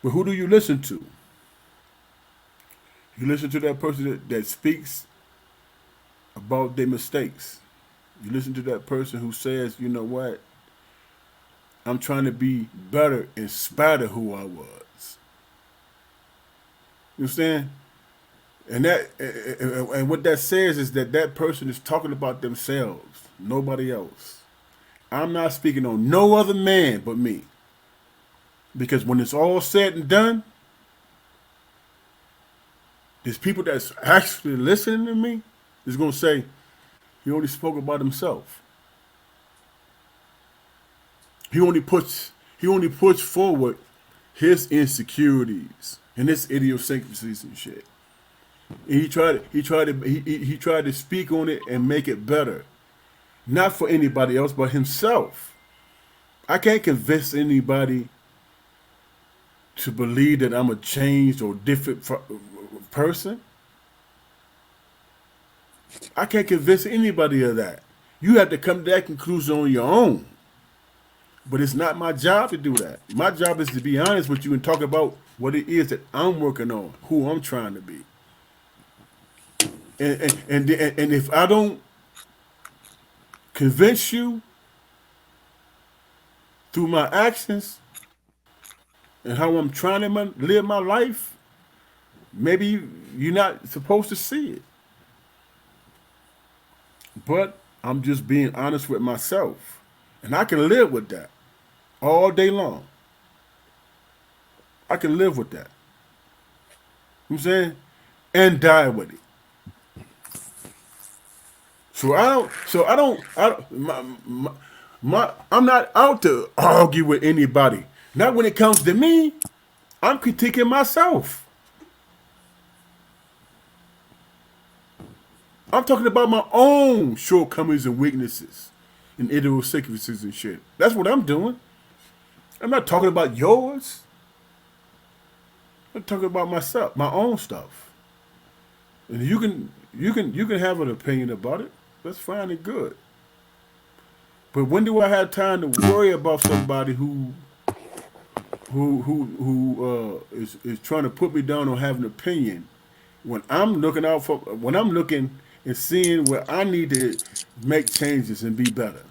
But who do you listen to? You listen to that person that speaks about their mistakes. You listen to that person who says, you know what? I'm trying to be better in spite of who I was. You understand? And what that says is that that person is talking about themselves, nobody else. I'm not speaking on no other man but me. Because when it's all said and done, there's people that's actually listening to me is going to say, he only spoke about himself. He only puts forward his insecurities and his idiosyncrasies and shit. And he tried to speak on it and make it better. Not for anybody else but himself. I can't convince anybody to believe that I'm a changed or different person. I can't convince anybody of that. You have to come to that conclusion on your own. But it's not my job to do that. My job is to be honest with you and talk about what it is that I'm working on, who I'm trying to be. And if I don't convince you through my actions and how I'm trying to live my life, maybe you're not supposed to see it. But I'm just being honest with myself. And I can live with that all day long. I can live with that. You know what I'm saying? And die with it. I'm not out to argue with anybody. Not when it comes to me. I'm critiquing myself. I'm talking about my own shortcomings and weaknesses and idiosyncrasies and shit. That's what I'm doing. I'm not talking about yours. I'm talking about myself, my own stuff. And you can have an opinion about it. That's fine and good. But when do I have time to worry about somebody who is trying to put me down or have an opinion when I'm looking and seeing where I need to make changes and be better?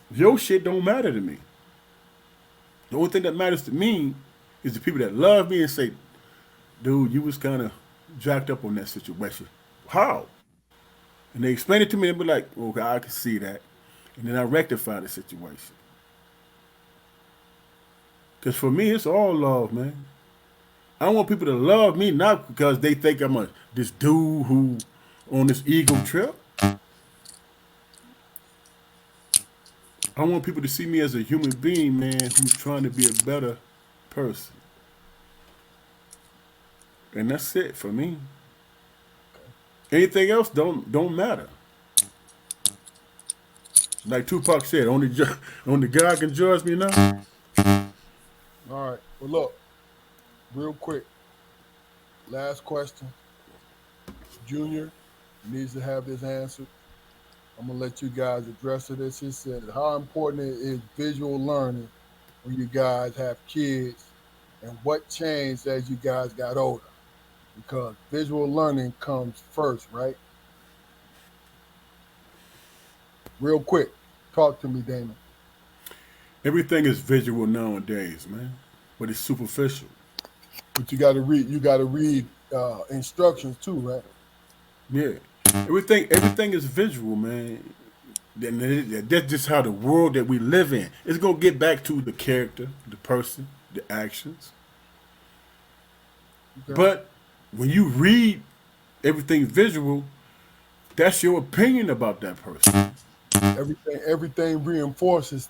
Your shit don't matter to me. The only thing that matters to me is the people that love me and say, dude, you was kind of jacked up on that situation. How? And they explain it to me and be like, okay, I can see that. And then I rectify the situation. Because for me, it's all love, man. I want people to love me not because they think I'm this dude who on this ego trip. I want people to see me as a human being, man, who's trying to be a better person. And that's it for me. Anything else don't matter. Like Tupac said, only God can judge me now. All right. Well, look, real quick. Last question. Junior needs to have this answered. I'm going to let you guys address it. He said, how important is visual learning when you guys have kids, and what changed as you guys got older? Because visual learning comes first, right? Real quick, talk to me, Damon. Everything is visual nowadays, man, but it's superficial. But you got to read. You got to read instructions too, right? Yeah, everything is visual, man. That's just how the world that we live in. It's gonna get back to the character, the person, the actions. Okay. But when you read everything visual, that's your opinion about that person. Everything reinforces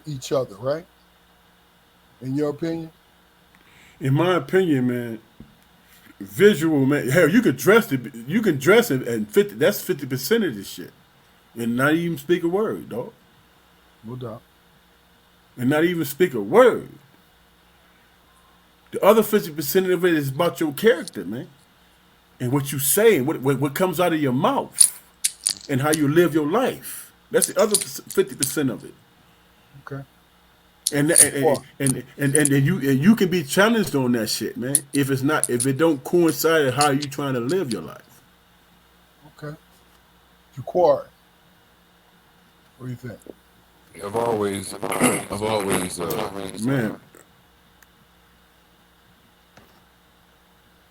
each other, right? In your opinion? In my opinion, man, visual, man. Hell, you can dress it. You can dress it, and 50. That's 50% of this shit, and not even speak a word, dog. No doubt. and not even speak a word. The other 50% of it is about your character, man, and what you say, and what comes out of your mouth, and how you live your life. That's the other 50% of it. Okay. And Well, you can be challenged on that shit, man. If it don't coincide with how you trying to live your life. okay. Jaquari, what do you think? I've always, Man,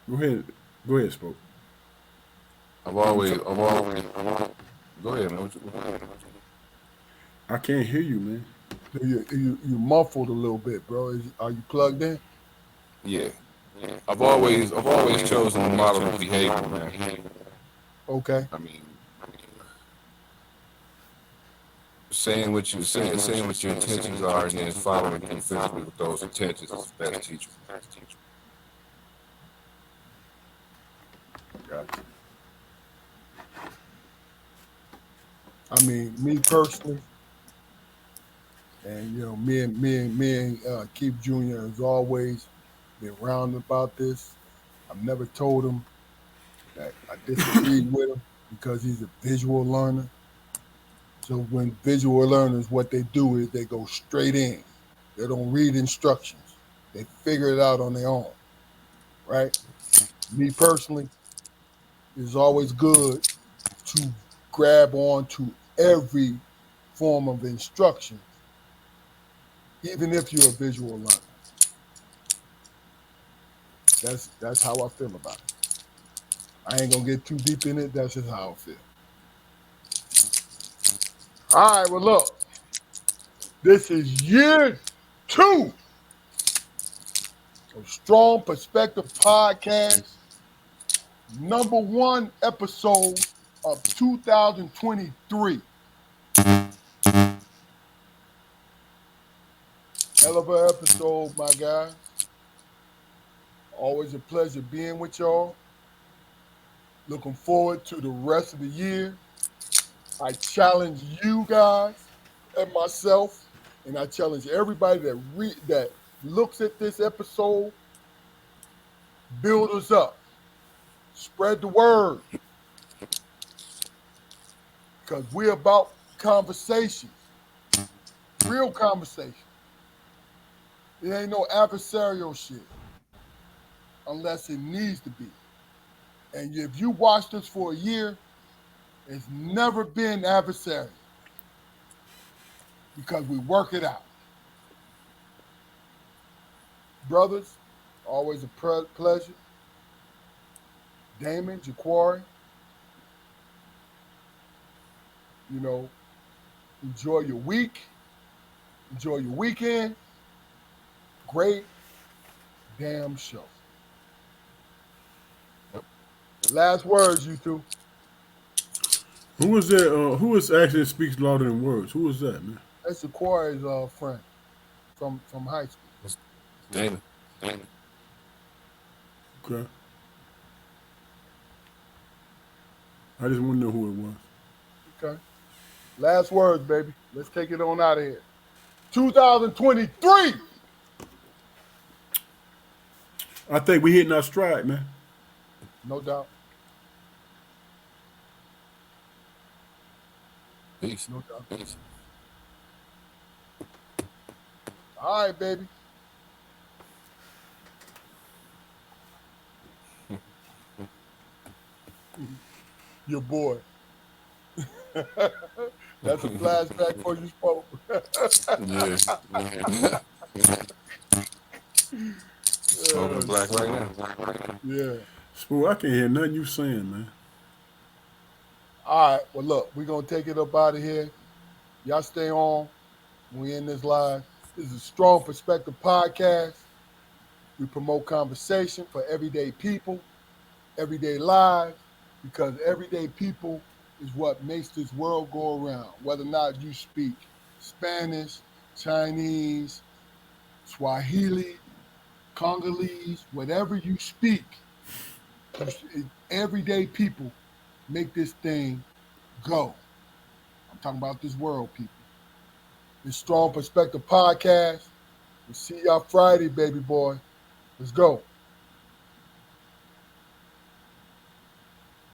go ahead, go ahead, spoke. I've always. Go ahead, man. I can't hear you, man. You muffled a little bit, bro. Are you plugged in? Yeah, I've always chosen the model of behavior, man. Okay. I mean, saying what your intentions are, and then following through physically with those intentions is the best teacher. Gotcha. I mean, me personally, and me and Keith Jr. has always been round about this. I've never told him that I disagreed with him because he's a visual learner. So when visual learners, what they do is they go straight in. They don't read instructions. They figure it out on their own, right? Me personally, it's always good to grab on to every form of instruction, even if you're a visual learner. That's how I feel about it. I ain't gonna get too deep in it. That's just how I feel. All right, well look, this is year 2 of Strong Perspective Podcast, #1 episode of 2023. Hell of an episode, my guys. Always a pleasure being with y'all. Looking forward to the rest of the year. I challenge you guys and myself, and I challenge everybody that looks at this episode, build us up, spread the word, because we're about conversations, real conversations. It ain't no adversarial shit unless it needs to be. And if you watched us for a year, it's never been adversarial because we work it out. Brothers, always a pleasure. Damon, Jaquari, enjoy your week, enjoy your weekend. Great damn show. Last words, you two. Who is that? Who is actually speaks louder than words? Who is that, man? That's Jaquari's friend from high school. Damon. Okay. I just want to know who it was. Okay. Last words, baby. Let's take it on out of here. 2023. I think we hitting our stride, man. No doubt. Peace. No doubt. All right, baby. Your boy. That's a flashback for you spoke. Yeah. Smoking black right now. Yeah. Spook, I can't hear nothing you saying, man. All right. Well, look, we're going to take it up out of here. Y'all stay on. We in this live. This is a Strong Perspective Podcast. We promote conversation for everyday people, everyday lives, because everyday people is what makes this world go around. Whether or not you speak Spanish, Chinese, Swahili, Congolese, whatever you speak, everyday people make this thing go. I'm talking about this world, people. It's Strong Perspective Podcast. We see y'all Friday, baby boy. Let's go.